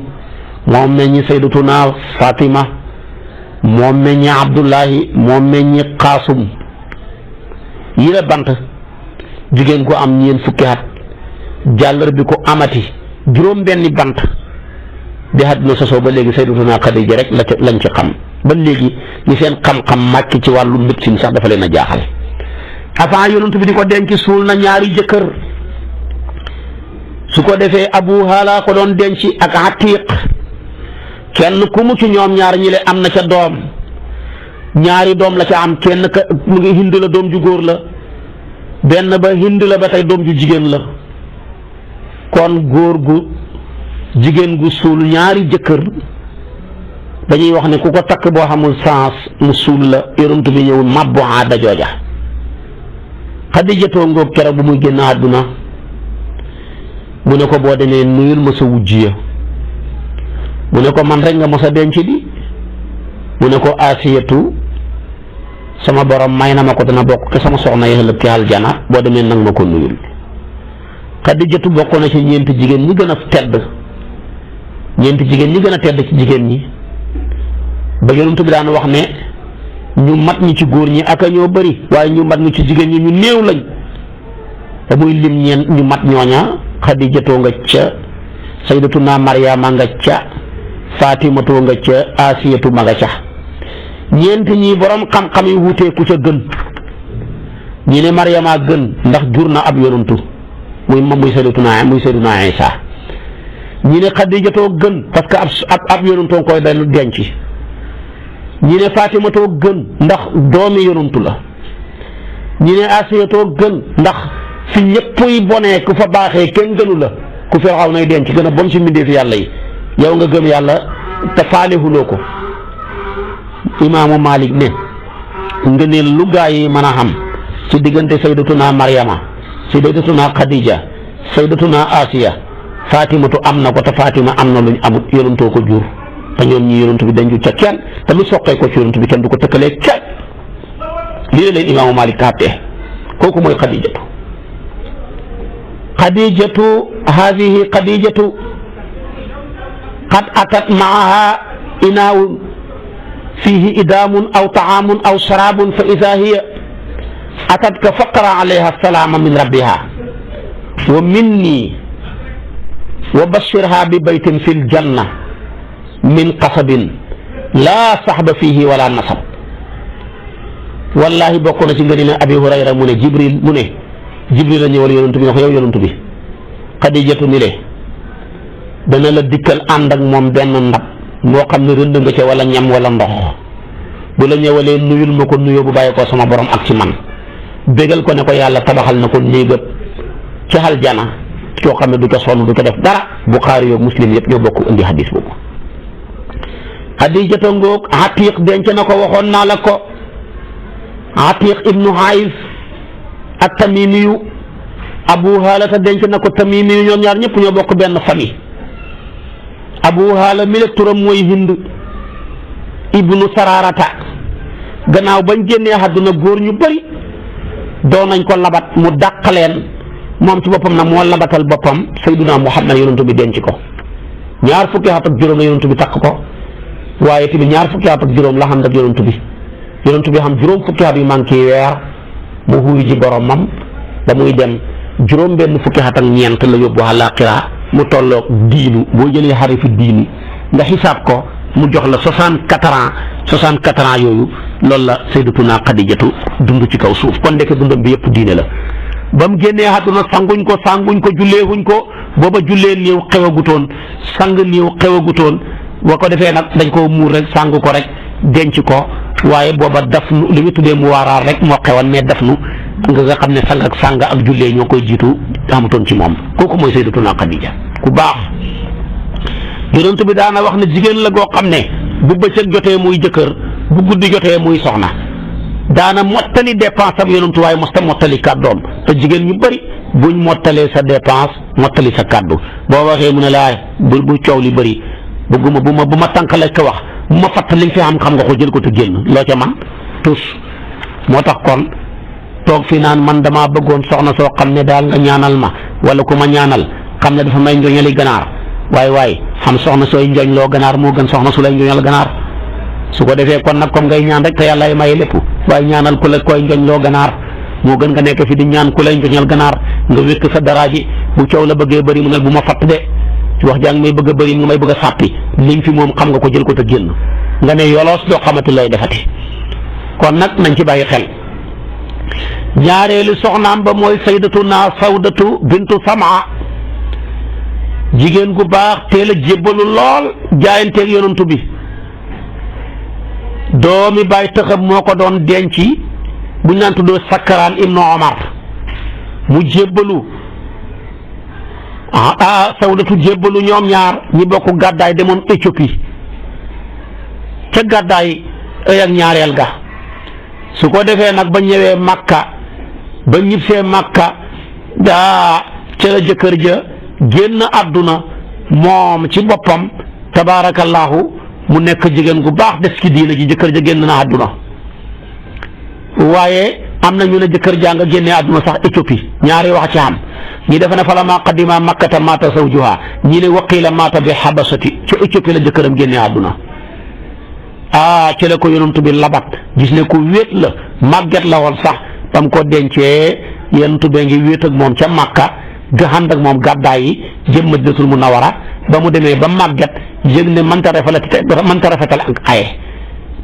moo meññ Sayyidatuna Fatima moo meññ Abdullahi moo meññ Qaasum yi la bant jigéen ko am 4 fukki at jàllar bi ko amati juróom-benni bant bi àdduna sosoo ba léegi Sayyidatuna Xadija rek lañ ci xam ba léegi ñi seen xam-xam màcc ci wàllu médecine sax dafa leen a jaaxal avant yonent bi di ko denc suul na 2 jëkkër su ko defee Abu Hala ko doon denc ak Atiq kenn ku mu ci ñoom ñaar ñi le am na ca doom 2 doom la ca am kenn ka mu ngi Hind la doom ju góor la benn ba Hind la ba tey doom ju jigéen la kon góor gu jigéen gu suul 2 jëkkër dañuy wax ne ku ko takk boo xamul sens mu suul la yonent bi ñëw mabbu aada jooja Xadijatoo ngoog keroog bu muy génn àdduna mu ne ko boo demee nuyul ma sa wujj ya mu ne ko man rek nga mos a denc di mu ne ko Asiyatu sama borom may na ma ko dana bokk ke sama soxna yi ëllëg ci aljana boo demee nag ma ko nuyul Xadijatu bokk na ci 4 jigéen ñi gën a tedd 4 jigéen ñi gën a tedd ci jigéen ñi ba yonent bi daan wax ne ñu mat ñi ci góor ñi ak a ñoo bëri waaye ñu mat ñi ci jigéen ñi ñu néew lañ te muy lim ñu mat ñooña Xadijatoo nga ca Sayyidatuna Maryama nga ca Fatimatoo nga ca Asiyatu ma nga ca 4 ñi borom xam-xam yi wutee ku ca gën ñi ne Maryama gën ndax jur na ab yonantu muy Sayyiduna Isa ñi ne Xadijatoo gën parce que ab yonantoo koy dañu denc ñi ne Fatimatoo gën ndax doomi yonantu la ñi ne Asiyatoo gën ndax fi ñëppuy bonee ku fa baaxee kenn gënu la ku Firawna nay denc gën a bon ci mbindeefi yàlla yi yow nga gëm yàlla te faalehuloo ko imaamu Malik ne nga ne lu gaa yi mën a xam ci diggante Sayyidatuna Maryama Sayyidatuna Khadija Sayyidatuna Asiya Fatimatu am na ko te Fatima am na luñ amut yonantoo ko jur te ñoom ñi yonantu bi dañu ca kenn te lu soqee ko ci yonantu bi kenn du ko tëkkalee kenn lii la leen imaamu Malik kàttee kooku mooy xadijatu hadihi xadijatu qad atat maaha inaawun fihi idaamun aw taamun aw sharabun fa ida hiya atatka faqra alayha salaama min rabbiha wa minni wa bashirha bi baytin fi ljanna min qasabin laa saxba fihi wala nasab. wallahi bokk na ci nga ne Abi Hurayra mu ne Jibril la ñëwal yonent bi ne ko yow yonent bi Xadijatu mi le dana la dikkal ànd ak moom benn ndab moo xam ne rënd nga ca wala ñam wala ndox bu la ñëwalee nuyul ma ko nuyoo bu bàyyi ko sama borom ak ci man bégal ko ne ko yàlla tabaxal na ko néegab ci aljana koo xam ne du ca sonn du ca def dara Buxaari yoog Muslim yëpp ñoo bokk indi hadis boobu. Xadijatu ngoog Atiq denc na ko waxoon naa la ko Atiq ibnu Haïs at-Tamimiyu Abu Haalata denc na ko Tamimiyu ñoom ñaar ñëpp ñoo bokk benn famille. Abu Haala mi la turam mooy Hind ibnu Sararata gannaaw bañ génnee àdduna góor ñu bari doon nañ ko labat mu dàq leen moom ci boppam nag moo labatal boppam Sayyiduna Muhammad yonent bi denc ko ñaar fukki at ak juróom la yonent bi takk ko waaye tamit ñaar fukki at ak juróom la xam ak yonent bi xam juróom fukki at yu manqué weer mu wuyu ji boromam ba muy dem juróom benn fukki at ak ñeent la yóbbu àllaaxira mu tolloog diinu boo jëlee xarifi diini nga xisaab ko mu jox la 64 ans yooyu loolu la Sayyidatuna Xadijatu dund ci kaw suuf kon ndeke dundam bi yëpp diine la. ba mu génnee àdduna sanguñ ko julleewuñ ko booba jullee néew xewagutoon sang néew xewagutoon boo ko defee nag dañ ko muur rek sang ko rek denc ko waaye booba dafnu li ñu tuddee mu waaraar rek moo xewan mais dafnu nga xam ne sang ak jullee ñoo koy jiitu amutoon ci moom kooku mooy Sayyidatuna Xadija ku baax. yonent bi daana wax ne jigéen la goo xam ne bu bëccëg jotee muy jëkkër bu guddi jotee muy soxna daana mottali dépense am yonent waaye mosta mottali kàddoom te jigéen ñu bëri buñ mottalee sa dépense mottali sa kàddu boo waxee mu ne laay bu coow li bëri bëgguma bu ma tànkale ko wax bu ma fatt li nga fi xam nga ko jël ko te génn loo ca man tus moo tax kon toog fi naan man damaa bëggoon soxna soo xam ne daal nga ñaanal ma wala ku ma ñaanal xam ne dafa may njoñali ganaar waaye xam soxna sooy njoñ loo ganaar moo gën soxna su lay njoñal ganaar su ko defee kon nag comme ngay ñaan rek te yàlla maye lépp waaye ñaanal ku la koy njoñ loo ganaar moo gën nga nekk fi di ñaan ku lay njoñal ganaar nga wékk sa dara ji bu coow la bëggee bëri mu ne bu ma fatt de wax jàng may bëgg a bëri mu may bëgg a sàppi liñ fi moom xam nga ko jël ko te génn nga ne yoloos doo xamati lay defati kon nag nañ ci bàyyi xel. ñaareelu soxnaam ba mooy Sayyidatuna Sawdatu bintu Samaa jigéen gu baax teel a jébbalu lool jaayanteeg yonantu bi doomi baay tëxam moo ko doon denc bu ñu naan tuddoo Sakraan ibnu Omar mu jébbalu Sawdatu jébbalu ñoom ñaar ñi bokk gàddaay demoon Éthiopie ca gàddaay ëy ak ñaareel ga su ko defee nag ba ñëwee Makka ba ñibbisee Makka daa ca la jëkkër ja génn àdduna moom ci boppam tabaarakallaahu mu nekk jigéen gu baax des ci diina ji jëkkër ja génn na àdduna waaye am na ñu ne jëkkër jaa nga génnee àdduna sax Éthiopie ñaari wax ci am ñi defe ne fa la maa qadima makkata maata zawjuha ñi ne waqiila maata bi habasati ca Éthiopie la jëkkëram génnee àdduna ci la ko yonent bi labat gis ne ku wéet la màgget la woon sax bam ko dencee yonent bee ngi wéet ak moom ca Makka ga ànd ak moom gàddaay yi jëm Madinatul Munawwara ba mu demee ba màgget yëg ne mënta rafetal ak aye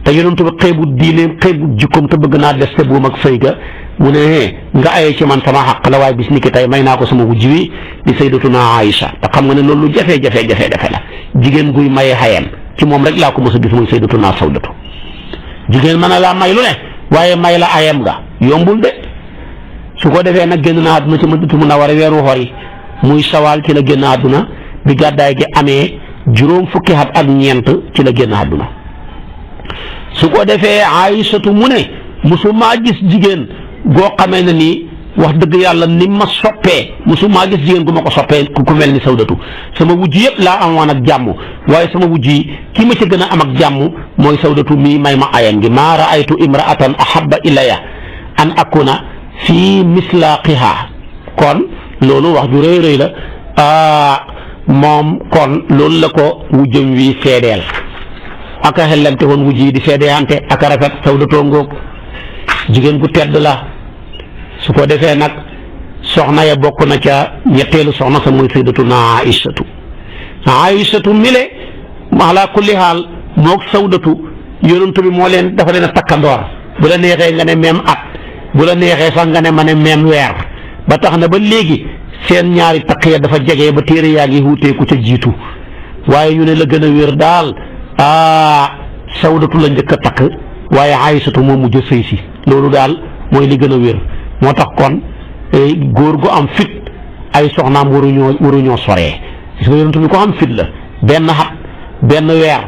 te yonent bi xeebu diine xeebu jikkoom te bëgg naa des te buum ak fay ga mu ne nga aye ci man sama xaq la waaye bis ni ki tey may naa ko sama wujj wi di Sayyidatuna Aïcha te xam nga ne loolu jafe-jafe la jigéen guy maye xayam ci moom rek laa ko mos a gis muy Sayyidatuna Sawdatu jigéen mën na laa may lu ne waaye may la ayam nga yombul de su ko defee nag génn na àdduna ci Madinatul Munawwara weeru xori muy sawaal ci la génn àdduna bi gàddaay gi amee juróom fukki at ak ñeent ci la génn àdduna su ko defee Aïsatu mu ne musumaa gis jigéen goo xamee ne nii wax dëgg yàlla ni ma soppee musumaa gis jigéen gu ma ko soppee ku mel ni Sawdatu sama wujj yëpp laa amoon ak jàmm waaye sama wujj yi ki ma ci gën a am ak jàmm mooy Sawdatu mii may ma ayam gi maa raaytu imraatan ahabba ilaya an akuna fii mislaaqiha kon loolu wax ju rëy rëy la moom kon loolu la ko wujjam wi seedeel aka xellante woon wujj yi di seedeante aka rafet Sawdatoo ngoog jigéen gu tedd la su ko defee nag soxna ya bokk na ca ñetteelu soxna sa muy Sayyidatuna Aïsatu mile ala kulli xaal moog Sawdatu yonent bi moo leen dafa leen a takkandoor bu la neexee nga ne même at bu la neexee sax nga ne ma ne même weer ba tax na ba léegi seen ñaari takk ya dafa jege ba téere yaa ngi wuuteeku ca jiitu waaye ñu ne la gën a wér daal Sawdatu la njëkk a takk waaye Aïsatu moo mujj sëy si loolu daal mooy li gën a wér moo tax kon góor gu am fit ay soxnaam waruñoo soree gis nga yonent bi ko am fit la benn xat benn weer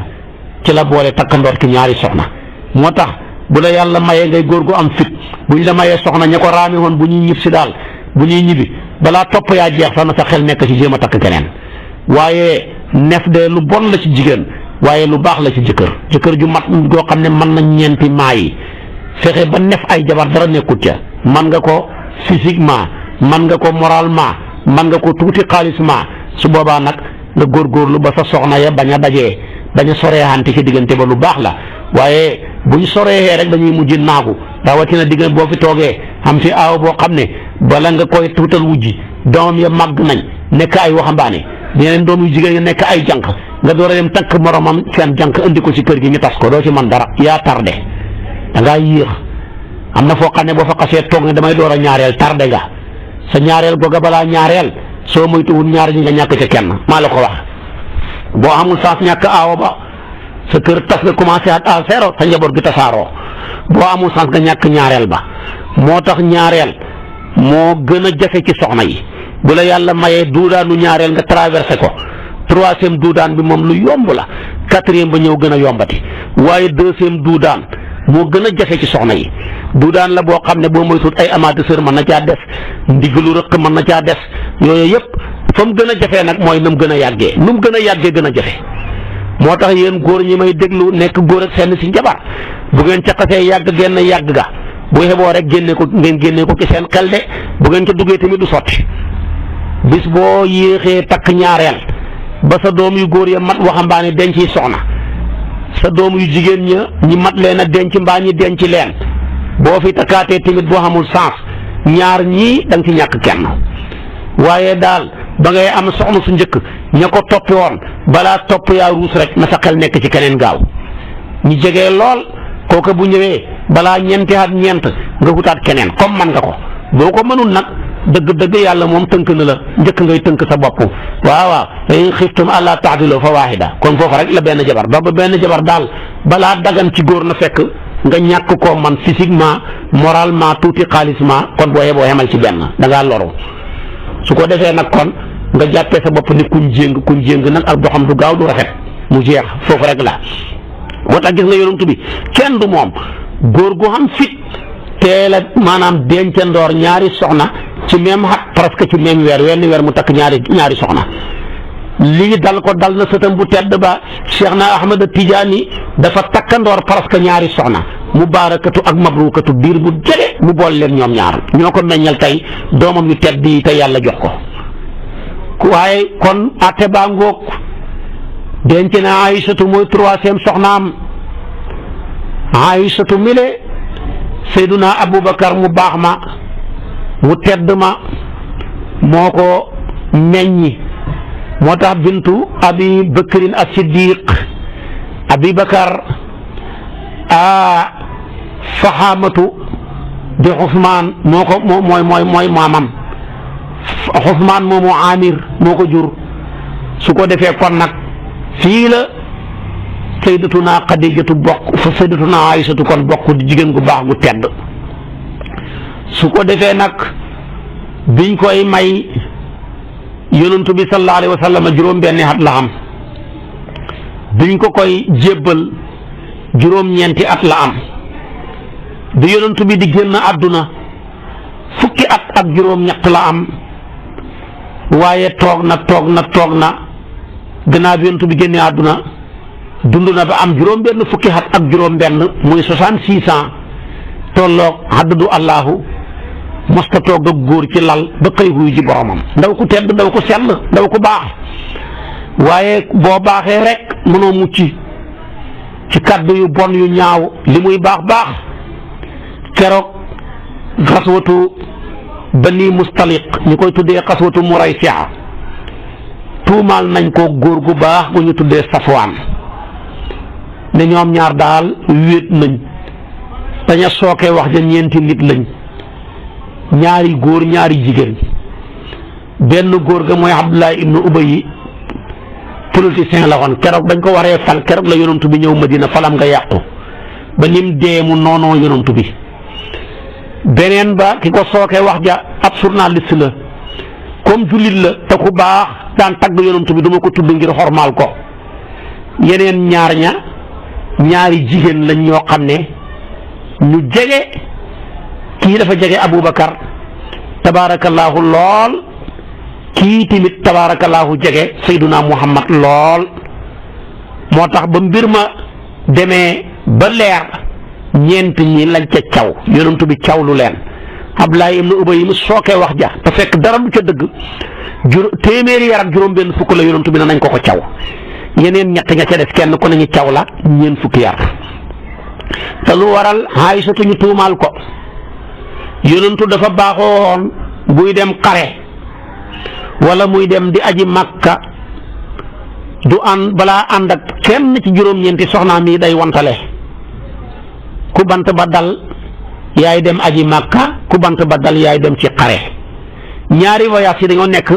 ci la boole takkandoor ki ñaari soxna moo tax bu la yàlla mayee ngay góor gu am fit buñ la mayee soxna ña ko raami woon bu ñuy ñib si daal bu ñuy ñibbi balaa topp yaa jeex sax na sa xel nekk ci jéem a takk keneen waaye nef de lu bon la ci jigéen waaye lu baax la ci jëkkër ju mat goo xam ne mën na ñeenti maa yi fexe ba nef ay jabar dara nekkut ca man nga ko physiquement man nga ko moralement man nga ko tuuti xaalisement su boobaa nag nga góorgóorlu ba sa soxna ya bañ a dajee bañ a soreexante ci diggante ba lu baax la waaye buñ soreexee rek dañuy mujj naagu rawatina diggante boo fi toogee am fi aaw boo xam ne bala nga koy tuutal wujji doomam ya màgg nañ nekk ay waxambaane ñeneen doom yu jigéen ñi nekk ay jànq nga door a dem takk moromam seen jànq indi ko ci kër gi ñu tas ko doo ci man dara yaa tardé da ngaa yéex am na foo xam ne boo fa xasee toog ne damay door a ñaareel tardé nga sa ñaareel googa balaa ñaareel soo moytuwul ñaar ñi nga ñàkk ca kenn maa la ko wax boo amul saas ñàkk aawo ba sa kër tas nga commencé à zéro sa njaboot gi tasaaroo boo amul saas nga ñàkk ñaareel ba moo tax ñaareel moo gën a jafe ci soxna yi bu la yàlla mayee duudaanu ñaareel nga traversé ko troisième duudaan bi moom lu yomb la quatrième ba ñëw gën a yombati waaye deuxième duudaan moo gën a jafe ci soxna yi duudaan la boo xam ne boo moytuwul ay amateur mën na caa des ndiglu rëq mën na caa des yooyu yëpp fa mu gën a jafee nag mooy nu mu gën a yàggee nu mu gën a yàggee gën a jafe moo tax yéen góor ñi may déglu nekk góor ak seen si njabar bu ngeen ca xasee yàgg genn yàgg ga bu xeboo rek génne ko ngeen génne ko ci seen xel de bu ngeen ca duggee tamit du sotti bis boo yéexee takk ñaareel ba sa doom yu góor ya mat waxambaane denc yi soxna sa doom yu jigéen ñi mat leen a denc mbaa ñi denc leen boo fi takkaatee tamit boo xamul sens ñaar ñii da nga ci ñàkk kenn waaye daal ba ngay am soxna su njëkk ña ko toppi woon balaa topp yaa ruus rek na sa xel nekk ci keneen gaaw ñi jegee lool kooka bu ñëwee balaa ñeenti at ñeent nga wutaat keneen comme man nga ko boo ko mënul nag dëgg-dëgg yàlla moom tënk na la njëkk ngay tënk sa bopp waaw in xiftum allaa ta'dilu fa waahida kon foofu rek la benn jabar ba benn jabar daal balaa dagan ci góor na fekk nga ñàkk koo man physiquement moralement tuuti xaalisement kon boo yeboo xemal ci benn da ngaa loru su ko defee nag kon nga jàppee sa bopp ni kuñ jéng nag ak doxam du gaaw du rafet mu jeex foofu rek la moo tax gis nga yonent bi kenn du moom góor gu xam fit teel a maanaam dencandoor ñaari soxna ci même xat presque ci même wenn weer mu takk ñaari soxna lii dal ko dal na sëtam bu tedd ba Cheikh na Ahmad Tidiane dafa takkandoor presque ñaari soxna mubaarakatu ak mabrukatu biir bu jege mu bool leen ñoom ñaar ñoo ko meññal tey doomam yu tedd yi te yàlla jox ko waaye kon atte baa ngoog denc na Aïsatu mooy troisième soxnaam Aïsatu mile Seyduna Aboubacar mu baax ma mu tedd ma moo ko meññi moo tax bintu abi bakrin as-siddiq abi bakar faxaamatu di xusmaan moo ko mooy maamam xusmaan moomu amir moo ko jur su ko defee kon nag fii la sayyidatuna Xadijatu bokk fa sayyidatuna Aysatu kon bokk di jigéen gu baax gu tedd su ko defee nag biñ koy may yonantu bi sallallahu alayhi wa sallam juróom-benni at la am biñ ko koy jébbal juróom-ñeenti at la am bi yonantu bi di génn àdduna fukki at ak juróom-ñett la am waaye toog na gannaaw bi yonantu bi génnee àdduna dund na ba am juróom-benn fukki at ak juróom-benn muy 66 ans tolloog haddadu Allahu mosta toog ak góor ci lal ba xëy wuyu ji boromam. ndaw ku tedd, ndaw ku sell, ndaw ku baax, waaye boo baaxee rek mënoo mucc ci kàddu yu bon yu ñaaw. li muy baax baax keroog xaswatu Bani Mustaliq ñu koy tuddee xaswatu Muraysi'a tuumaal nañ ko góor gu baax bu ñu tuddee Safwaan ne ñoom ñaar daal wéet nañ. daña sooke wax ja ñeenti nit lañ, ñaari góor ñaari jigéen. benn góor ga mooy Abdullah ibnu Ubay politicien la woon. keroog dañ ko waree fal, keroog la yonantu bi ñëw Madina, falam nga yàqu ba nim dee mu noonoo yonantu bi. beneen ba ki ko sooke wax ja ab journaliste la, comme jullit la te ku baax, daan tagg yonantu bi, duma ko tudd ngir xormaal ko. yeneen ñaar ña ñaari jigéen lañ ñoo xam ne ñu jege, kii dafa jege Aboubacar tabaarakallaahu lool, kii tamit tabaarakallaahu jege Sayduna Muhammad lool. moo tax ba mbir ma demee ba leer, ñeent ñi lañ ca caw, yonantu bi caw lu leen. Abdullah ibnu Ubay mu sookee wax ja te fekk dara du ca dëgg, téeméeri yar ak juróom benn fukk la yonantu bi ne nañ ko caw. yeneen ñett nga ca def kenn ku nañu caw la ñeent fukki yar. te lu waral Aysatu ñu tuumaal ko, yonantu dafa baaxoon buy dem xare wala muy dem di aji Makka du balaa ànd ak kenn ci juróom-ñeenti soxnaam yi day wantale. ku bant ba dal yaay dem aji Makka, ku bant ba dal yaay dem ci xare. ñaari voyage yi dañoo nekk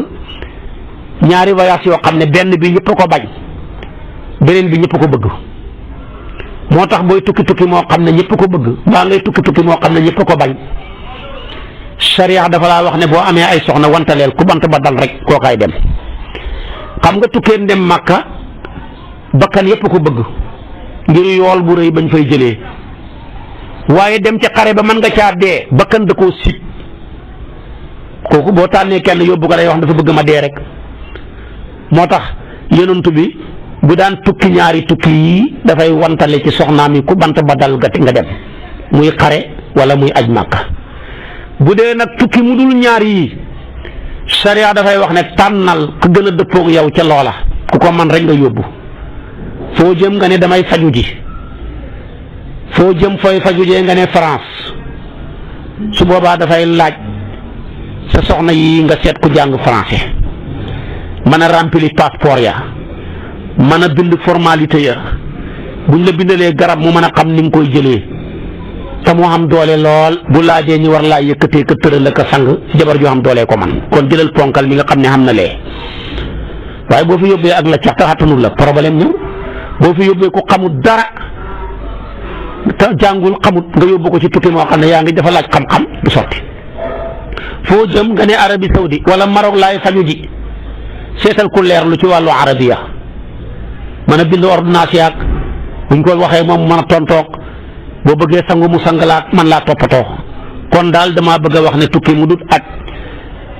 ñaari voyage yoo xam ne benn bi ñëpp ko bañ, beneen bi ñëpp ko bëgg. moo tax booy tukki moo xam ne ñëpp ko bëgg, mbaa ngay tukki moo xam ne ñëpp ko bañ, sharia dafa laa wax ne boo amee ay soxna wantaleel, ku bant ba dal rek kookaay dem. xam nga tukkeen dem Makka bakkan yëpp ko bëgg ngir yool bu rëy bañ fay jëlee, waaye dem ca xare ba mën nga caa dee, bakkan da koo sib. kooku boo tànnee kenn yóbbu ko day wax dafa bëgg ma dee rek. moo tax yonent bi bu daan tukki ñaari tukki yii dafay wantale ci soxnaam yi ku bant ba dal nga dem, muy xare wala muy aj Makka. bu dee nag tukki mu dul ñaar yii, sariya dafay wax ne tànnal ku gën a dëppoog yow ca loola, ku ko man rek nga yóbbu. foo jëm nga ne damay faju ji, foo jëm fooy faju jee nga ne France. su boobaa dafay laaj sa soxna yi nga seet ku jàng français, mën a remplir passeport ya, mën a bind formalité ya, buñ la bindalee garab mu mën a xam ni nga koy jëlee, te mu am doole lool. bu laajee ñi war laa yëkkatee ka tëral ka sang, jabar joo am doole ko man. kon jëlal ponkal mi nga xam ne xam na lee. waaye boo fi yóbbee ak la cax taxatanul la problème ñëw. boo fi yóbbee ko xamut dara te jàngul xamut nga yóbbu ko ci tukki moo xam ne yaa ngi dafa laaj xam-xam du sotti. foo jëm nga ne Arabie Saoudi wala Maroc laay faju ji, seetal ku leer lu ci wàllu arabiya, mën a bind ordonnance yaag buñ ko waxee moom mën a tontoog, boo bëggee sangu mu sangalaat man laa toppatoo. kon daal damaa bëgg a wax ne tukki mu dut at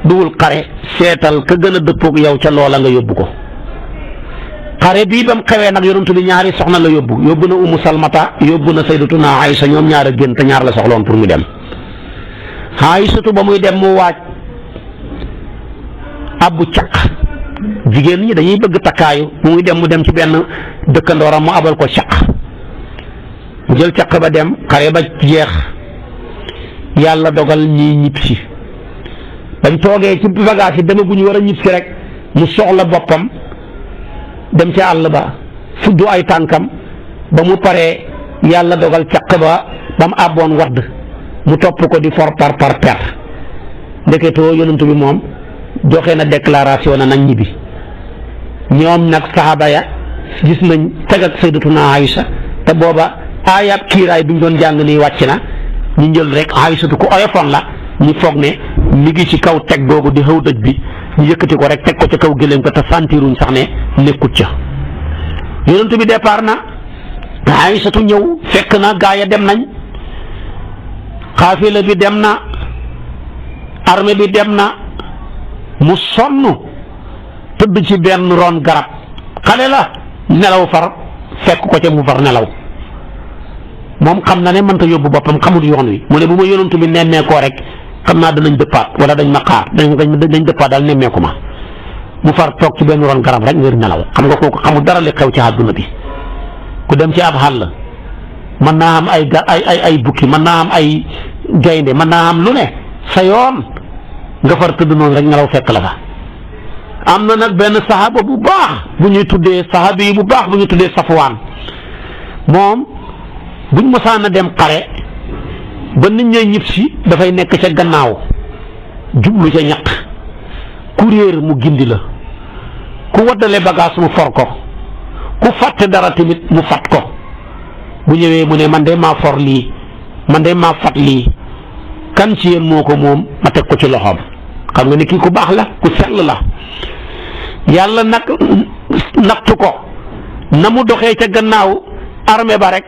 duwul xare, seetal ka gën a dëppoog yow ca loola nga yóbbu ko. xare bii ba mu xewee nag yonent bi ñaari soxna la yóbbu na Umu Salmata, yóbbu na Sayyidatuna Aysa, ñoom ñaar a génn te ñaar la soxloon pour mu dem. Aysatu ba muy dem mu waaj abbu caq, jigéen ñi dañuy bëgg takkaayu, mu dem ci benn dëkkandooram mu abal ko caq, mu jël caq ba dem, xare ba jeex, yàlla dogal ñii ñibbisi. bañ toogee ci bagage yi dama gu ñu war a ñibbisi rek mu soxla boppam dem ca àll ba fuddu ay tànkam, ba mu paree yàlla dogal caq ba mu àbboon wadd, mu topp ko di for par per ndeketoo yonent bi moom joxe na déclaration na nañ ñibbi. ñoom nag saxaaba ya gis nañ teg ak Sayyidatuna Aysa, te booba aayab kiiraay bi ñu doon jàng nii wàcc na, ñu njël rek Aysatu ku oyofoon la, ñu foog ne mi ngi ci kaw teg googu di xaw dëj bi, ñu yëkkati ko rek teg ko ca kaw gëléem ko te santiruñ sax ne nekkut ca. yonent bi départ na, Aysatu ñëw fekk na gaa ya dem nañ, xaafila bi dem na, armée bi dem na, mu sonn tëdd ci benn ron garab, xale la nelaw far fekk ko ca mu far nelaw. moom xam na ne mënta yóbbu boppam, xamul yoon wi, mu ne bu ma yonent bi nemmee koo rek xam naa danañ dëppaat wala dañ ma xaar dañ dëppaat daal nemmeeku ma mu far toog ci benn ron garab rek ngir nelaw. xam nga kooku xamul dara li xew ci àdduna bi. ku dem ci ab xàll mën naa am ay bukki mën naa am ay gaynde mën naa am lu ne sa yoon nga far tëdd noonu rek nelaw fekk la fa. am na nag benn saxaaba bu baax bu ñuy tuddee saxaabi yi bu baax bu ñuy tuddee Safwaan moom buñ mosaan a dem xare ba nit ñay ñib si dafay nekk ca gannaaw jublu ca ñaq ku réer mu gindi la ku waddale bagage mu for ko ku fàtte dara tamit mu fat ko bu ñëwee mu ne man de maa for lii man de maa fat lii kan ci yéen moo ko moom ma teg ko ci loxoom. xam nga ni kii ku baax la ku sell la yàlla nag nattu ko na mu doxee ca gannaaw armée ba rek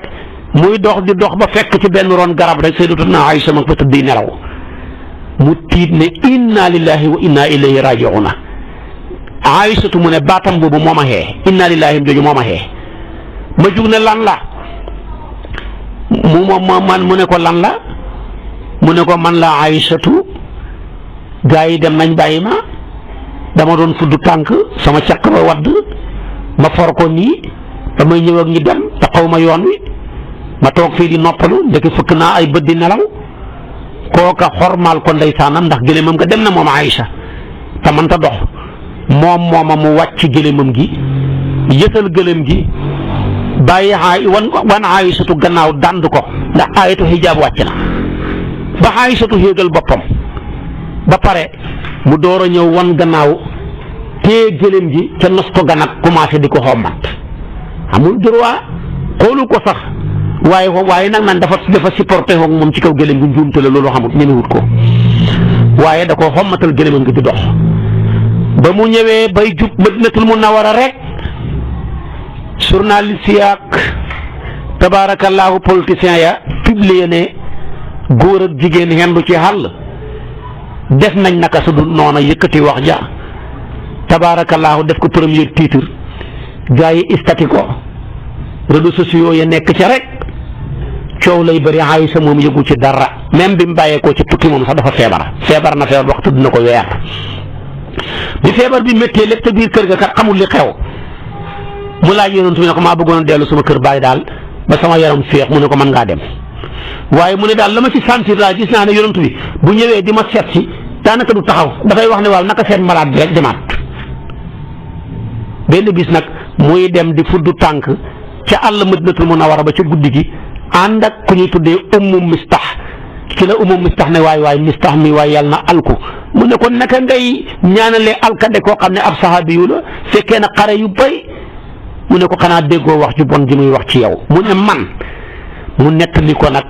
muy dox di dox ba fekk ci benn ron garab rek Sayyidatuna Aïcha ma fa tëdd nelaw mu tiit ne inna lillahi wa inna ilayhi raji'una. Aïsatu mu ne baatam boobu moo ma xee inna lillahi jooju moo ma xee ma jug ne lan la mu ne ko lan la mu ne ko man la Aïsatu gaa yi dem nañ bàyyi ma dama doon fudd tànk sama caq ba wadd ma for ko nii damay ñëw ak ñi dem te xaw ma yoon wi ma toog fii di noppalu ndeke fëkk naa ay bët di nelaw kooka xormaal ko ndeysaanam ndax gëléemam nga dem na moom Aïcha te mënta dox mooma mu wàcc gëléemam gi yësal gëléem gi bàyyi wan Aïsatu gannaaw dànd ko ndax ayatu xijaab wàcc na ba Aïsatu yéegal boppam ba pare mu door a ñëw wan gannaaw téye gëléem gi ca nos ko gan ak commencé di ko xommat amul droit xoolu ko sax waaye nag naan dafa supporté ak moom ci kaw gëléem gi njuumte la loolu xamut ñemewut ko waaye da koo xommatal gëléemam gi di dox ba mu ñëwee bay jub Madinatul Munawwara rek journaliste yaak tabaarakallaahu politicien ya publié ne góor ak jigéen hendu ci xàll def nañ naka su dul noona yëkkati wax ja tabaarakallaahu def ko premier titre gaa yi istati ko réseaux sociaux ya nekk ca rek coow lay bëri Aïcha moom yëgu ci dara même bi mu bàyyeekoo ci tukki moom sax dafa feebar na feebar waxtu dina ko weer bi feebar bi méttee lépp te biir kër ga kat xamul li xew mu laaj yonent bi ne ko maa bëggoon a dellu sama kër baay daal ba sama yaram féex mu ne ko mën ngaa dem waaye mu ne daal la ma ci sentir daal gis naa ne yonent bi bu ñëwee di ma seet si daanaka du taxaw dafay wax ne waaw naka seet malade bi rek demaat benn bis nag muy dem di fudd tànk ca àll Madinatul Munawwara ba ca guddi gi ànd ak ku ñuy tuddee Ummu Mistah ci la Ummu Mistah ne waay Mistah mi waay yàlla na alku mu ne ko naka ngay ñaanalee alkande koo xam ne ab saxaabi yu la fekkee na xare yu bëri mu ne ko xanaa déggoo wax ju bon ji muy wax ci yow mu ne man mu nettali ko nag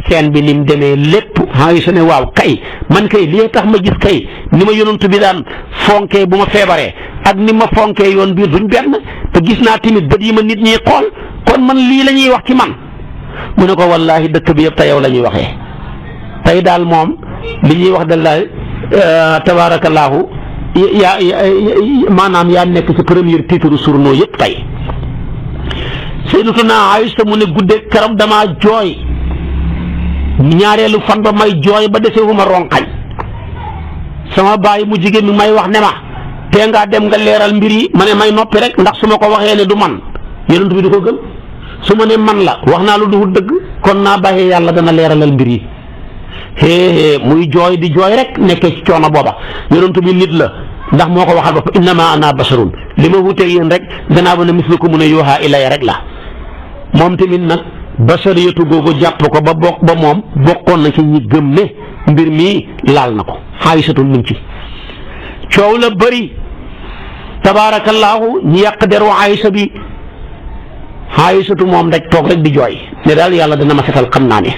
seen bi ni mu demee lépp Aïcha ne waaw kay man kay lii tax ma gis kay ni ma yonent bi daan fonkee bu ma feebaree ak ni ma fonkee yoon biir duñ benn te gis naa tamit bët yi ma nit ñi xool kon man lii la ñuy wax ci man mu ne ko wallaahi dëkk bi yëpp te yow la ñuy waxee tey daal moom li ñuy wax daal tabaarakallaahu maanaam yaa nekk ci premier titre journaux yëpp tey Sayyidatuna Aïcha mu ne guddee keroog damaa jooy ñaareelu fan ba may jooy ba desewuma ronqañ sama baay mu jigéen mi may wax ne ma tee ngaa dem nga leeral mbir yi ma ne may noppi rek ndax su ma ko waxee ne du man yonent bi du ko gëm su ma ne man la wax naa lu du dëgg kon naa bàyyee yàlla dana leeralal mbir yi muy jooy di jooy rek nekkee ci coono booba yonent bi nit la ndax moo ko waxal bopp innama ana basharun li ma wuteeg yéen rek gannaaw ba ne mislukum mun a yuuhaa ilayya rek la moom tamit nag bashariyatu googu jàpp ko ba moom bokkoon na ci ñi gëm ne mbir mi laal na ko Aïsatu mi ngi ci coow la bëri tabaarakallaahu ñi yàq deru Aïcha bi Aïsatu moom daj toog rek di jooy ne daal yàlla dana ma setal xam naa ne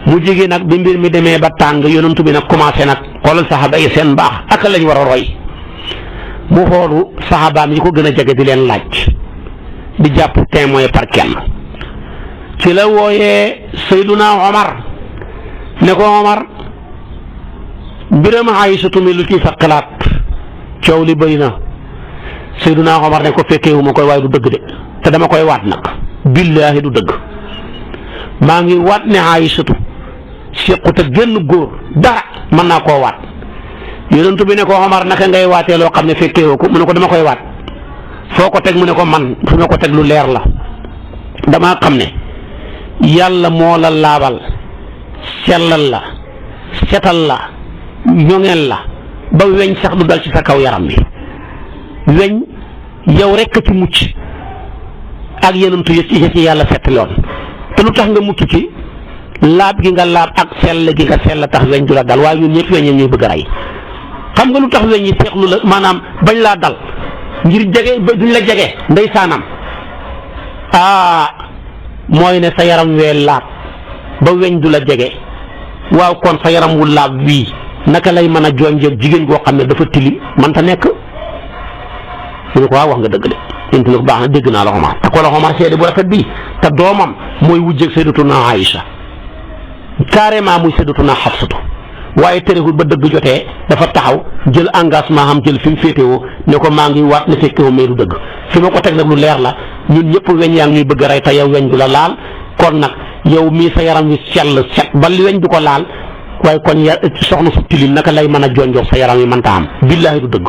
mu jigéen nag bi mbir mi demee ba tàng yonent bi nag commencé nag xoolal saxaaba yi seen mbaax ak lañ war a roy mu xoolu saxaabaam yi ko gën a jege di leen laaj di jàpp témoin par kenn ci la wooyee Seyduna Omar ne ko Omar mbiram Aïsatu mi lu ci sa xalaat coow li bëri na Seyduna Omar ne ko fekkeewu ma koy waaye du dëgg de te dama koy waat nag billaahi du dëgg maa ngi waat ne Aïsatu sequt ak genn góor dara mën naa koo waat yonent bi ne ko Omar naka ngay waatee loo xam ne fekkewoo ko mu ne ko dama koy waat foo ko teg mu ne ko man fi ma ko teg lu leer la damaa xam ne yàlla moo la laabal sellal la setal la ñoŋeel la ba weñ sax du dal ci sa kaw yaram bi weñ yow rekk ci mucc ak yenentu yi ci yàlla settaloon te lu tax nga mucc ci laab gi nga laab ak sell gi nga sell tax weñ du la dal waaye ñun ñëpp weñ ñuy bëgg a rey xam nga lu tax weñ yi seexlu la maanaam bañ laa dal ngir jege duñ la jege ndeysaanam mooy ne sa yaram wee laab ba weñ du la jege waaw kon sa yaram wu laab wii naka lay mën a jonjeeg jigéen goo xam ne dafa tilim mënta nekk mu ne ko waaw wax nga dëgg de inti na ko baax na dégg naa la Omar te ko la Omar seede bu rafet bii te doomam mooy wujjeeg sayyidatuna Aïcha carrément muy sayyidatuna Xafsatu waaye terewul ba dëgg jotee dafa taxaw jël engagement xam jël fi mu féetewoo ne ko maa ngi waat ne fekkewoo mais du dëgg fi ma ko teg nag lu leer la ñun ñëpp weñ yaa ngi ñuy bëgg a rey te yow weñ du la laal kon nag yow mii sa yaram wi sell set ba li weñ du ko laal waaye kon soxna su tilim naka lay mën a jonjoog sa yaram wi mënta am billaahi du dëgg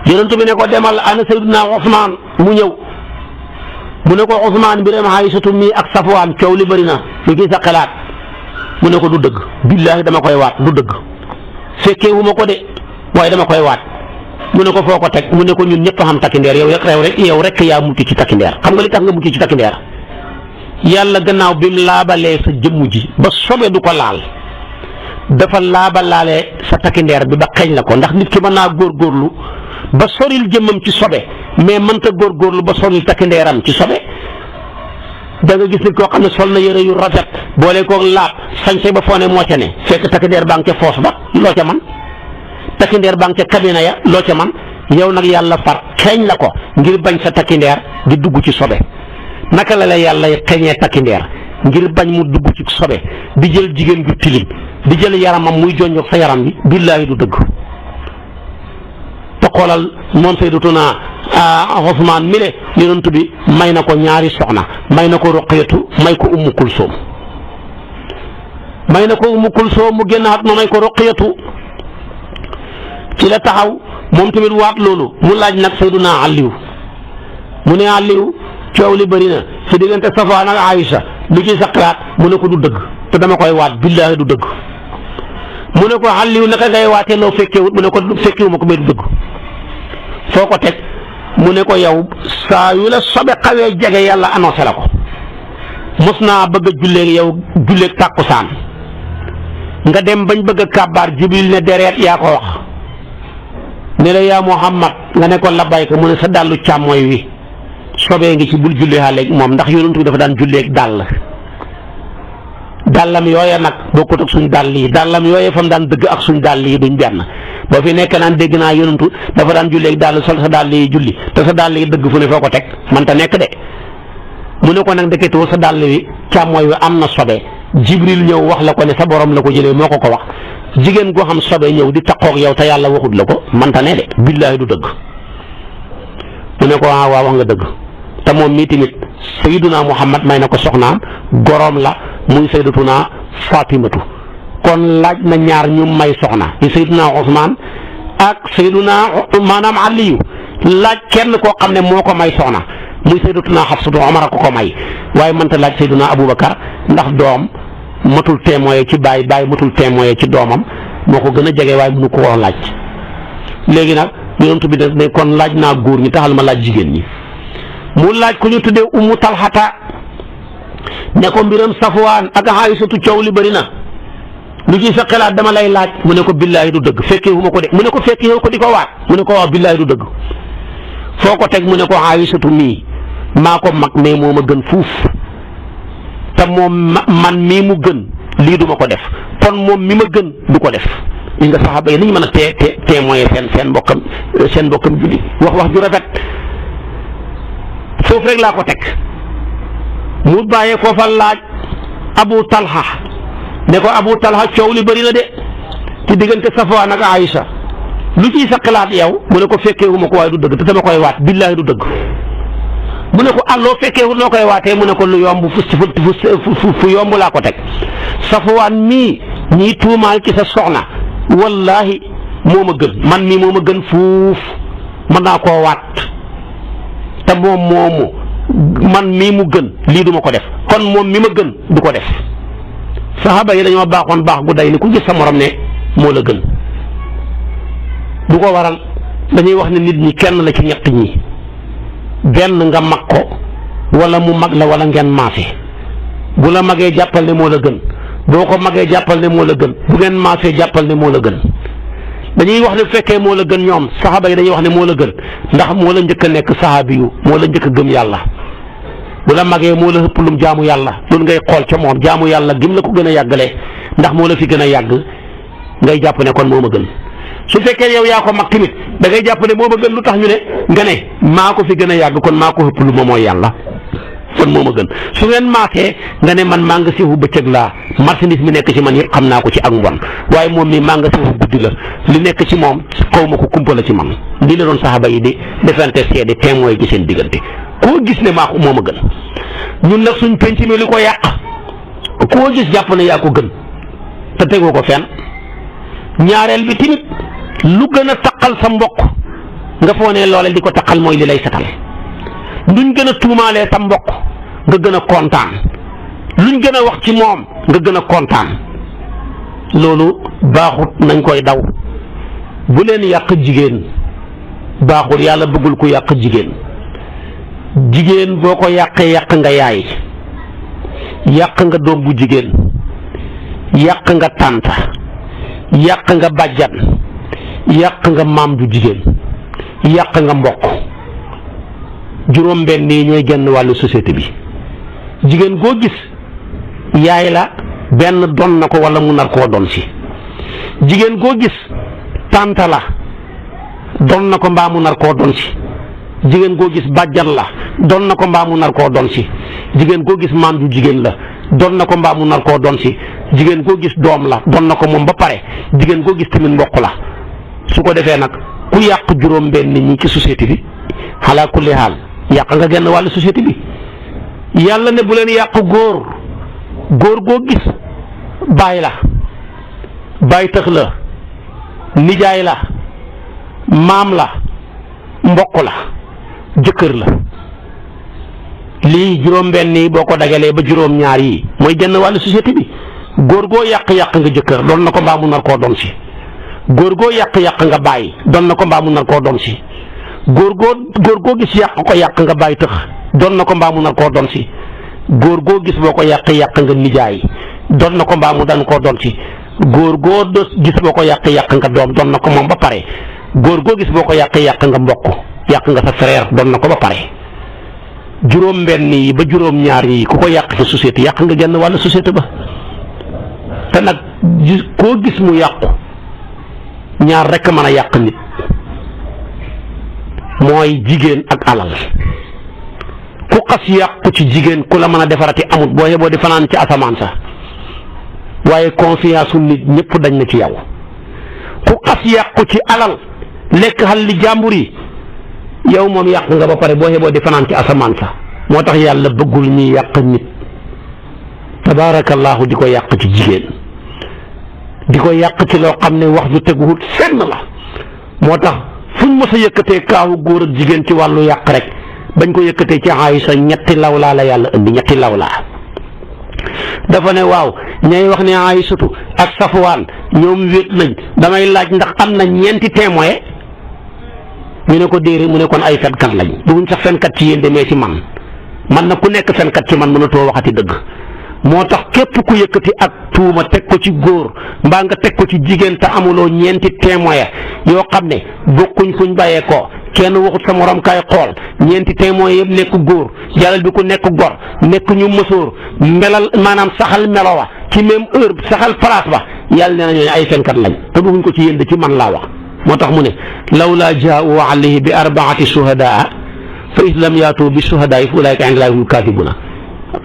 yonent bi ne ko demal ana Sayyidina Usmaan mu ñëw mu ne ko Usmaan bi dem Aysatu mii ak Safwaan coow li bëri na lu kii sa xalaat mu ne ko du dëgg billaahi dama koy waat du dëgg fekkee wu ma ko de waaye dama koy waat mu ne ko foo ko teg mu ne ko ñun ñëpp xam takkindeer yow rek yaa mucc ci takkindeer xam nga li tax nga mucc ci takkindeer yàlla gannaaw bi mu laabalee sa jëmm ji ba sobe du ko laal dafa laabalaale sa takkindeer bi ba xeeñ la ko ndax nit ki mën naa góorgóorlu ba soril jëmmam ci sobe mais mënta góorgóorlu ba soril takkindeeram ci sobe da nga gis nit koo xam ne sol na yëre yu rafet boole koog laab sañse ba foo ne moo ca ne fekk takkindeer baa ngi ca foos ba loo ca man takkindeer baa ngi ca cabine ya loo ca man yow nag yàlla far xeeñ la ko ngir bañ sa takkindeer di dugg ci sobe naka la yàlla xeeñee takkindeer ngir bañ mu dugg ci sobe di jël jigéen ju tilim di jël yaramam muy jonjoog sa yaram bi billaahi du dëgg te xoolal moom sayyidatuna Usmaan mi le yonent bi may na ko ñaari soxna may na ko Ruqayatu may ko Ummu Kulsoom mu génn at ma may ko Ruqayatu ci la taxaw moom tamit waat loolu mu laaj nag Sayyiduna Aliyu mu ne Aliyu coow li bëri na ci diggante Safwaan ak Aïcha lu ci sa xalaat mu ne ko du dëgg te dama koy waat billaahi du dëgg mu ne ko Aliyu naka ngay waatee loo fekkewut mu ne ko fekkewuma ko mais du dëgg foo ko teg mu ne ko yow saa yu la sobe xawee jege yàlla annoncé la ko mos naa bëgg a julleeg tàkkusaan nga dem bañ bëgg a kàbbaar Jibril ne dereet yaa ko wax ne la yaa Muhammad nga ne ko labbayka mu ne sa dàllu càmmooy wi sobee ngi ci bul julli xaaleeg moom ndax yonent bi dafa daan julleeg dàllam yooya nag bokkut ak suñ dàll yi dàllam yooya fa mu daan dëgg ak suñ dàll yi duñ benn boo fi nekk naan dégg naa yonent dafa daan julleeg dàll sol sa dàll yi julli te sa dàll yi dëgg fu ne foo ko teg man ta nekk de mu ne ko nag ndeketewoo sa dàll wi càmmooy wi am na sobe Jibril ñëw wax la ko ne sa borom la ko jëlee moo ko wax jigéen goo xam sobe ñëw di taqoog yow te yàlla waxut la ko man ta ne de billaahi du dëgg mu ne ko waaw wax nga dëgg te moom mii tamit Sayyiduna Muhammad may na ko soxnaam goroom la muy Sayyidatuna Fatimatu kon laaj na ñaar ñu may soxna yi Sayyiduna Usmaan ak Sayyiduna maanaam Aliyu laaj kenn koo xam ne moo ko may soxna muy Sayyidatuna Xafsatu Omar ko may waaye mënta laaj Sayyiduna Abubakar ndax doom matul témoin ci baay matul témoin ci doomam moo ko gën a jege waaye mënu ko laaj léegi nag yonent bi ne kon laaj naa góor ñi taxal ma laaj jigéen ñi mu laaj ku ñu tuddee Ummu Talhata ne ko mbiram Safwaan ak Aysatu coow li bëri na lu ci sa xalaat dama lay laaj mu ne ko billaahi du dëgg fekkee wu ma ko de mu ne ko fekkee ko di ko waat mu ne ko waaw billaahi du dëgg foo ko teg mu ne ko Aysatu mii maa ko mag mais moo ma gën fuuf te moom man mii mu gën lii du ma ko def kon moom mi ma gën du ko def li nga saxaaba yi ni ñu mën a témoin seen mbokkam julli wax ju rafet foofu rek laa ko teg mu bàyyee ko fa laaj Abu Talha ne ko Abu Talha coow li bëri na de ci diggante Safwaan ak Aïcha lu ciy sa xalaat yow mu ne ko fekkeewu ma ko waaye du dëgg te dama koy waat billaahi du dëgg mu ne ko alloo fekkeewu noo koy waatee mu ne ko lu yomb fu yomb laa ko teg Safwaan mii ñii tuumaal ci sa soxna wallaahi moo ma gën man mii moo ma gën fuuf mën naa koo waat te moom moomu man mii mu gën lii du ma ko def kon moom mi ma gën du ko def saxaaba yi dañoo baaxoon baax gu day ni ku gis sa morom ne moo la gën du ko waral dañuy wax ne nit ñi kenn la ci ñett ñi benn nga mag ko wala mu mag la wala ngeen maase bu la magee jàppal ne moo la gën boo ko magee jàppal ne moo la gën bu ngeen maasee jàppal ne moo la gën dañuy wax ne bu fekkee moo la gën ñoom saxaaba yi dañuy wax ne moo la gën ndax moo la njëkk a nekk saxaabi yu moo la njëkk a gëm yàlla bu la magee moo la ëpp lum jaamu yàlla loolu ngay xool ca moom jaamu yàlla gim la ko gën a yàggalee ndax moo la fi gën a yàgg ngay jàpp ne kon moo ma gën su fekkee yow yaa ko mag tamit da ngay jàpp ne moo ma gën lu tax ñu ne nga ne maa ko fi gën a yàgg kon maa ko ëpp lu ma mooy yàlla kon moo ma gën su ngeen maasee nga ne man maa nga siiwu bëccëg laa marchandise mi nekk ci man yëpp xam naa ko ci ak mbon waaye moom mi maa nga siiwu guddi la li nekk ci moom xaw ma ko kumpa la ci man lii la doon saxaaba yi di defante seede témoin ci seen diggante koo gis ne maa ko moo ma gën ñun nag suñ penc mi li ko yàq koo gis jàpp ne yaa ko gën te tegoo ko fenn ñaareel bi tamit lu gën a taqal sa mbokk nga foo ne loole di ko taqal mooy li lay setal luñ gën a tuumaalee sa mbokk nga gën a kontaan luñ gën a wax ci moom nga gën a kontaan loolu baaxut nañ koy daw bu leen yàq jigéen baaxul yàlla bëggul ku yàq jigéen jigéen boo ko yàqee yàq nga yaay yàq nga doom bu jigéen yàq nga tànta yàq nga bàjjan yàq nga maam ju jigéen yàq nga mbokk juróom-benn yi ñooy genn wàllu société bi jigéen goo gis yaay la benn don na ko wala mu nar koo don si jigéen goo gis tànta la don na ko mbaa mu nar koo don si jigéen goo gis bàjjan la don na ko mbaa mu nar koo don si jigéen goo gis maam ju jigéen la don na ko mbaa mu nar koo don si jigéen goo gis doom la don na ko moom ba pare jigéen goo gis tamit mbokk la su ko defee nag ku yàq juróom-benn ñi ci société bi xalaa kulli xaal yàq nga genn wàllu société bi yàlla ne bu leen yàq góor goo gis baay la baay tëx la nijaay la maam la mbokk la jëkkër la lii juróom-benn yi boo ko dagalee ba juróom-ñaar yi mooy genn wàllu société bi góor goo yàq nga jëkkër doon na ko mbaa mu nar koo doon si góor goo yàq nga bàyyi doon na ko mbaa mu nar koo doon si góor goo gis yàq nga bàyyi tëx doon na ko mbaa mu nar koo doon si góor goo gis boo ko yàq nga nijaay doon na ko mbaa mu dan koo doon si góor goo gis boo ko yàq nga doom doon na ko moom ba pare góor goo gis boo ko yàq nga mbokk yàq nga sa frère doon na ko ba pare juróom-benn yi ba juróom-ñaar yi ku ko yàq ci société yàq nga genn wàllu société ba te nag koo gis mu yàqu ñaar rekk mën a yàq nit mooy jigéen ak alal ku xas yàqu ci jigéen ku la mën a defarati amut boo yeboo di fanaan ci asamaan sa waaye confiance nit ñëpp dañ na ci yow ku xas yàqu ci alal lekk xal li jàmbur yi yow moom yàq nga ba pare boo yeboo di fanaan ci asamaan sa moo tax yàlla bëggul ñuy yàq nit tabaarakallaahu di ko yàq ci jigéen di ko yàq ci loo xam ne wax ju teguwul fenn la moo tax fuñ mës a yëkkatee kaawu góor ak jigéen ci wàllu yàq rek bañ ko yëkkatee ci Aysa ñetti lawlaa la yàlla indi ñetti lawlaa dafa ne waaw ñay wax ne Aysatu ak Safwaan ñoom wéet nañ damay laaj ndax am na ñeenti témoin ñu ne ko déere mu ne kon ay fenkat lañ duguñ sax fenkat ci yéen demee ci man na ku nekk fenkat ci man mënatoo waxati dëgg moo tax képp ku yëkkati ak tuuma teg ko ci góor mbaa nga teg ko ci jigéen te amuloo ñeenti témoin yoo xam ne bokkuñ fuñ bàyyee ko kenn waxut sa morom kaay xool ñeenti témoin yëpp nekk góor jalal bi ku nekk gor nekk ñu mësoor melal maanaam saxal melo wa ci même heure saxal place ba yàlla nee na ñooñu ay fenkat lañ te bëgguñ ko ci yéen de ci man laa wax moo tax mu ne lawlaa jaa'u alayhi bi arbaati shuhadaa fa iz lam yaatu bi shuhadaa fa ulaa'ika inda llaahi humul kaadibuuna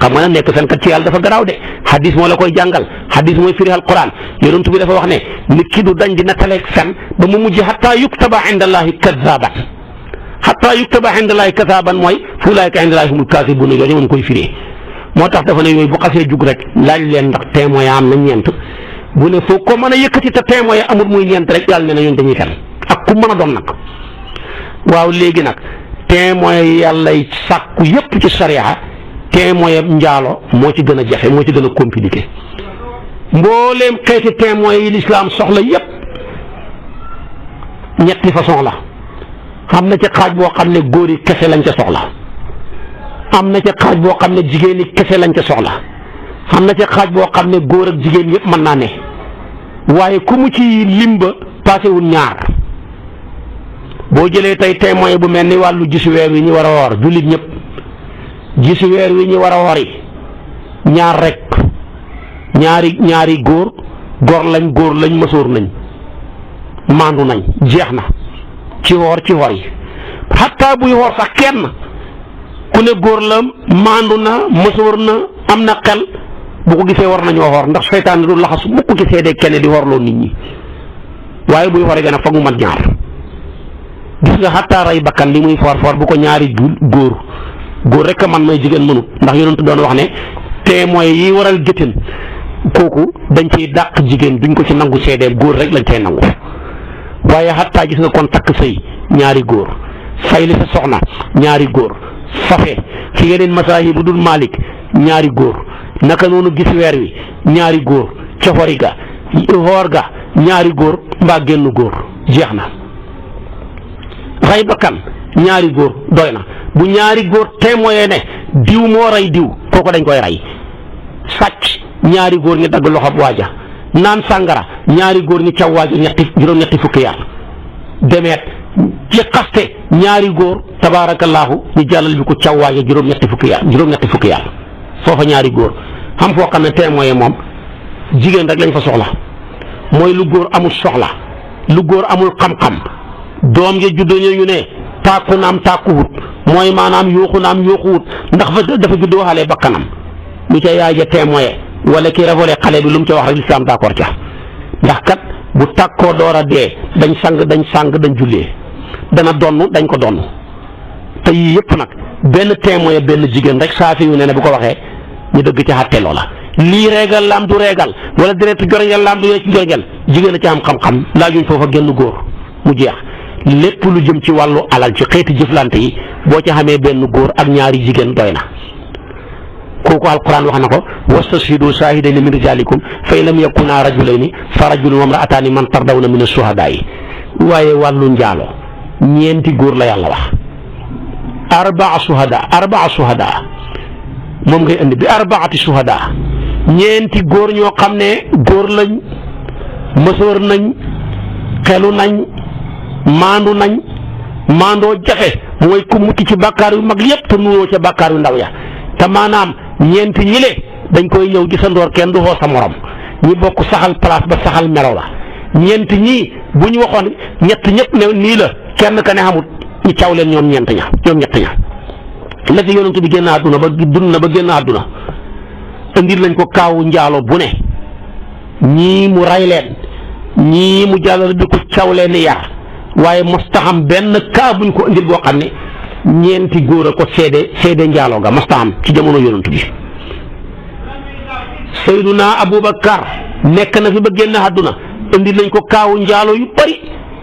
xam nga nekk fenkat ci yàlla dafa garaaw de hadis moo la koy jàngal hadis mooy firi alquran yonent bi dafa wax ne nit ki du dañ di nattaleeg fen ba mu mujj xataa yuktaba inda llaahi kazaaban xataa yuktaba inda llaahi kazaaban mooy fa ulaa'ika inda llaahi humul kaadibuuna yooyu moom koy firee moo tax dafa ne yooyu bu xasee jug rek laaj leen ndax témoin am na ñeent bu ne foo ko mën a yëkkati te témoin amul muy ñeent rek yàlla ne na ñun dañuy fen ak ku mën a doon nag. waaw léegi nag témoin yàlla sàkku yépp ci sariya témoin njaalo moo ci gën a jafe moo ci gën a compliqué mbooleem xeeti témoin yi lislaam soxla yépp ñetti façon la. am na ci xaaj boo xam ne góor yi kese lañ ca soxla am na ci xaaj boo xam ne jigéen yi kese lañ ca soxla am na ci xaaj boo xam ne góor ak jigéen yëpp mën naa ne waaye ku mu ci limba paasewul ñaar boo jëlee tey témoin bu mel ni wàllu gisu weer wi ñu war a woor jullit ñëpp gisu weer wi ñu war a woor yi ñaar rek ñaari góor góor lañ mësoor nañ maandu nañ jeex na ci woor yi xataa buy woor sax kenn ku ne góor la maandu na mësoor na am na xel bu ko gisee war nañoo woor ndax seytaan du laxasu mukk ci seede kenn di worloo nit ñi waaye buy wooree gën a foog mu mat ñaar gis nga xataa rey bakkan li muy for bu ko ñaari góor rek a man may jigéen mënut ndax yonent doon wax ne témoin yi waral géttin kooku dañ ciy dàq jigéen duñ ko ci nangu seedeel góor rek lañ cay nangu waaye xataa gis nga kon takk sëy ñaari góor fayli sa soxna ñaari góor fafe ci yeneen masaahib bu dul Malik ñaari góor naka noonu gis weer wi ñaari góor cofori ga xoor ga ñaari góor mbaa génn góor jeex na rey bakkan ñaari góor doy na bu ñaari góor témoin ne diw moo rey diw kooku dañ koy rey sàcc ñaari góor ñi dagg loxob waaja naan sàngara ñaari góor ñi caw waaja juróom-ñetti fukki yar demeet ci xaste ñaari góor tabaarakallaahu ñu jàllal bi ko caw waaja juróom-ñetti fukki yar foofa ñaari góor xam foo xam ne témoin moom jigéen rek lañ fa soxla mooy lu góor amul soxla lu góor amul xam-xam doom ya juddoo ñu ne tàkku naam tàkkuwut mooy maanaam yuuxu naam yuuxuwut ndax dafa juddoo xale bakkanam lu ca yaay ja témoin wala ki révolé xale bi lu mu ca wax rek lislaam d'accord ca ndax kat bu tàkkoo door a dee dañ sang dañ jullee dana donn dañ ko donn te yii yëpp nag benn témoin benn jigéen rek saafi yu ne bu ko waxee ñu dëgg ci xàtte loola lii reegal laam du reegal wala deretu jorngel laam du ci jorngel jigéen a ci am xam-xam laajuñ foofa génn góor mu jeex lépp lu jëm ci wàllu alal ci xeeti jëflante yi boo ci xamee benn góor ak ñaari jigéen doy na kooku alquran wax na ko wastashhidu shahidayni min rijalikum fa in lam yakuna rajulayni fa rajulun wa imra'atani man tardawna min ash-shuhada yi waaye wàllu njaalo ñeenti góor la yàlla wax arbaa shuhada moom ngay indi bi arbaati shuhada ñeenti góor ñoo xam ne góor lañ mësoor nañ xelu nañ maandu nañ maandoo jafe mooy ku mucc ci bàkkaar yu mag yépp te nuroo ca bàkkaar yu ndaw ya te maanaam ñeenti ñile dañ koy ñëw gisandoor kenn du xoo sa morom ñi bokk saxal place ba saxal melo la ñeent ñii bu ñu waxoon ñett ñëpp ne nii la kenn ka ne xamut ñu caw leen ñoom ñett ña la ci yonent bi génn àdduna ba dund na ba génn àdduna indil nañ ko kaawu njaalo bu ne ñii mu ray leen ñii mu jàllale bi ko caw leen yar waaye mostaxam benn kaa buñ ko indil boo xam ne ñeenti góor a ko seede njaaloo ga mostaxam ci jamono yonent bi Seyduna Abubakar nekk na fi ba génn àdduna indil nañ ko kaawu njaalo yu bari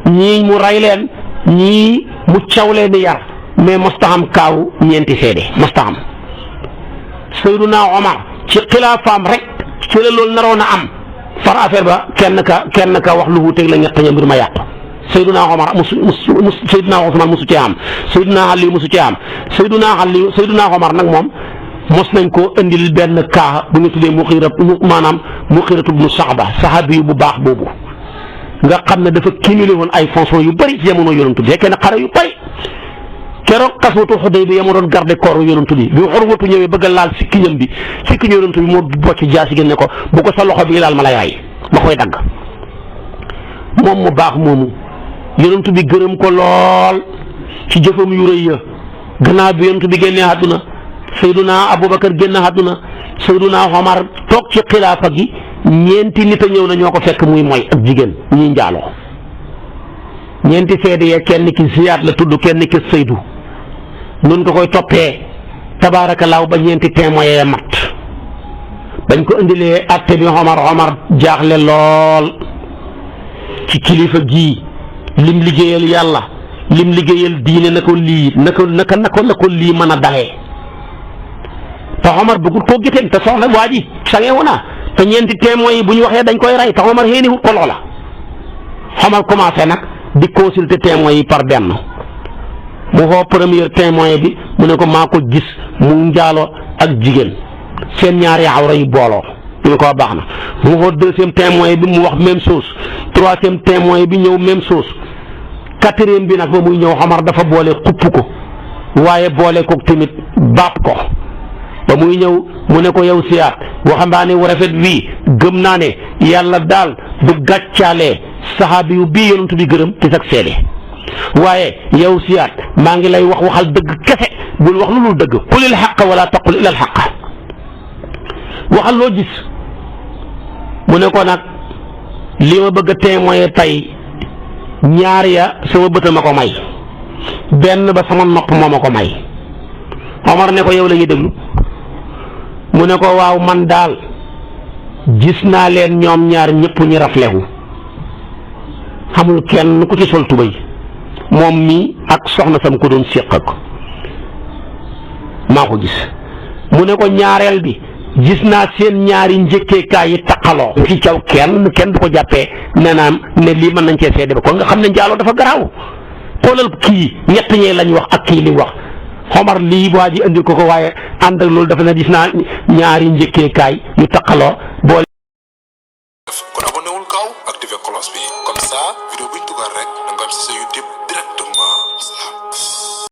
ñii mu ray leen ñii mu caw leen yar mais mostaxam kaawu ñeenti seede mostaxam Seyduna Omar ci xilaafaam rek ci la loolu naroon a am far affaire ba kenn ka wax lu wuuteeg la ñett ña mbir ma yàqu Seyduna Omar Seyduna Ousmane mosu cee am Seyduna Ali mosu cee am Seyduna Omar nag moom mos nañ koo indil benn kaa bu ñu tuddee Muxiratu bnu Saxba saxaabi yu bu baax boobu nga xam ne dafa cumulé woon ay fonctions yu bëri ci jamono yonent bi fekkee ne xare yu bëri keroog xaswatu Xudaybiya ma doon garde corps yonent bi Urwatu ñëwee bëgg a laal sikkiñam bi sikkiñu yonent bi moo bocc jaasi gi ne ko bu ko sa loxo bi laal ma lay rey ma koy dagg moom mu baax moomu yonent bi gërëm ko lool ci jëfam yu rëy ya gannaaw bi yonent bi génnee àdduna Seyduna Abubakar génn àdduna Seyduna Omar toog ci xilaafa gi ñeenti nit a ñëw na ñoo ko fekk muy mooy ak jigéen ñuy njaaloo ñeenti seede ya kenn ki Ziyaad la tudd kenn ki Seydu nun ko koy toppee tabaarakallaahu ba ñeenti témoin ya mat dañ ko indilee atte bi Omar jaaxle lool ci kilifa gii lim liggéeyal yàlla lim liggéeyal diine na ko lii naka la ko lii mën a dalee te Omar bëggul koo géteen te soxla waa ji sangewu na te ñeenti témoins yi bu ñu waxee dañ koy rey te Omar xéeniwut ko loola Omar commencé nag di consulter témoins yi par benn mu xoo premier témoin bi mu ne ko maa ko gis mu njaaloo ak jigéen seen ñaari awra yu booloo ñu ne ko baax na mu xoo deuxième témoin bi mu wax même chose troisième témoin bi ñëw même chose quatrième bi nag ba muy ñëw Omar dafa boole xupp ko waaye boole ko tamit baab ko ba muy ñëw mu ne ko yow siyaat waxambaane wu rafet wii gëm naa ne yàlla daal du gàccaalee saxaabi yu bii yonent bi gërëm ci sag seede waaye yow siyaat maa ngi lay waxal dëgg kese bul wax lu dul dëgg qulil xaq wala taqul illa al xaq waxal loo gis mu ne ko nag li ma bëgg a témoigner tey ñaar ya sama bët ma ko may benn ba sama nopp moo ma ko may Omar ne ko yow la ñuy déglu mu ne ko waaw man daal gis naa leen ñoom ñaar ñëpp ñu raflewu xamul kenn ku ci sol tubéy moom mi ak soxna sam ko doon séq ak maa ko gis mu ne ko ñaareel bi gis naa seen ñaari njëkkeekaay yi taqaloo ci caw kenn du ko jàppee nee naa ne lii mën nañ cee seede ba kon nga xam ne njaaloo dafa garaaw xoolal kii ñett ñee lañ wax ak kii li wax Omar lii waa ji indi ko waaye ànd ak loolu dafa ne gis naa ñaari njëkkeekaay yu taqaloo boole. kon abonné wul gaaw activé cloche bi comme ça vidéo buñ dugal rek da nga am si sa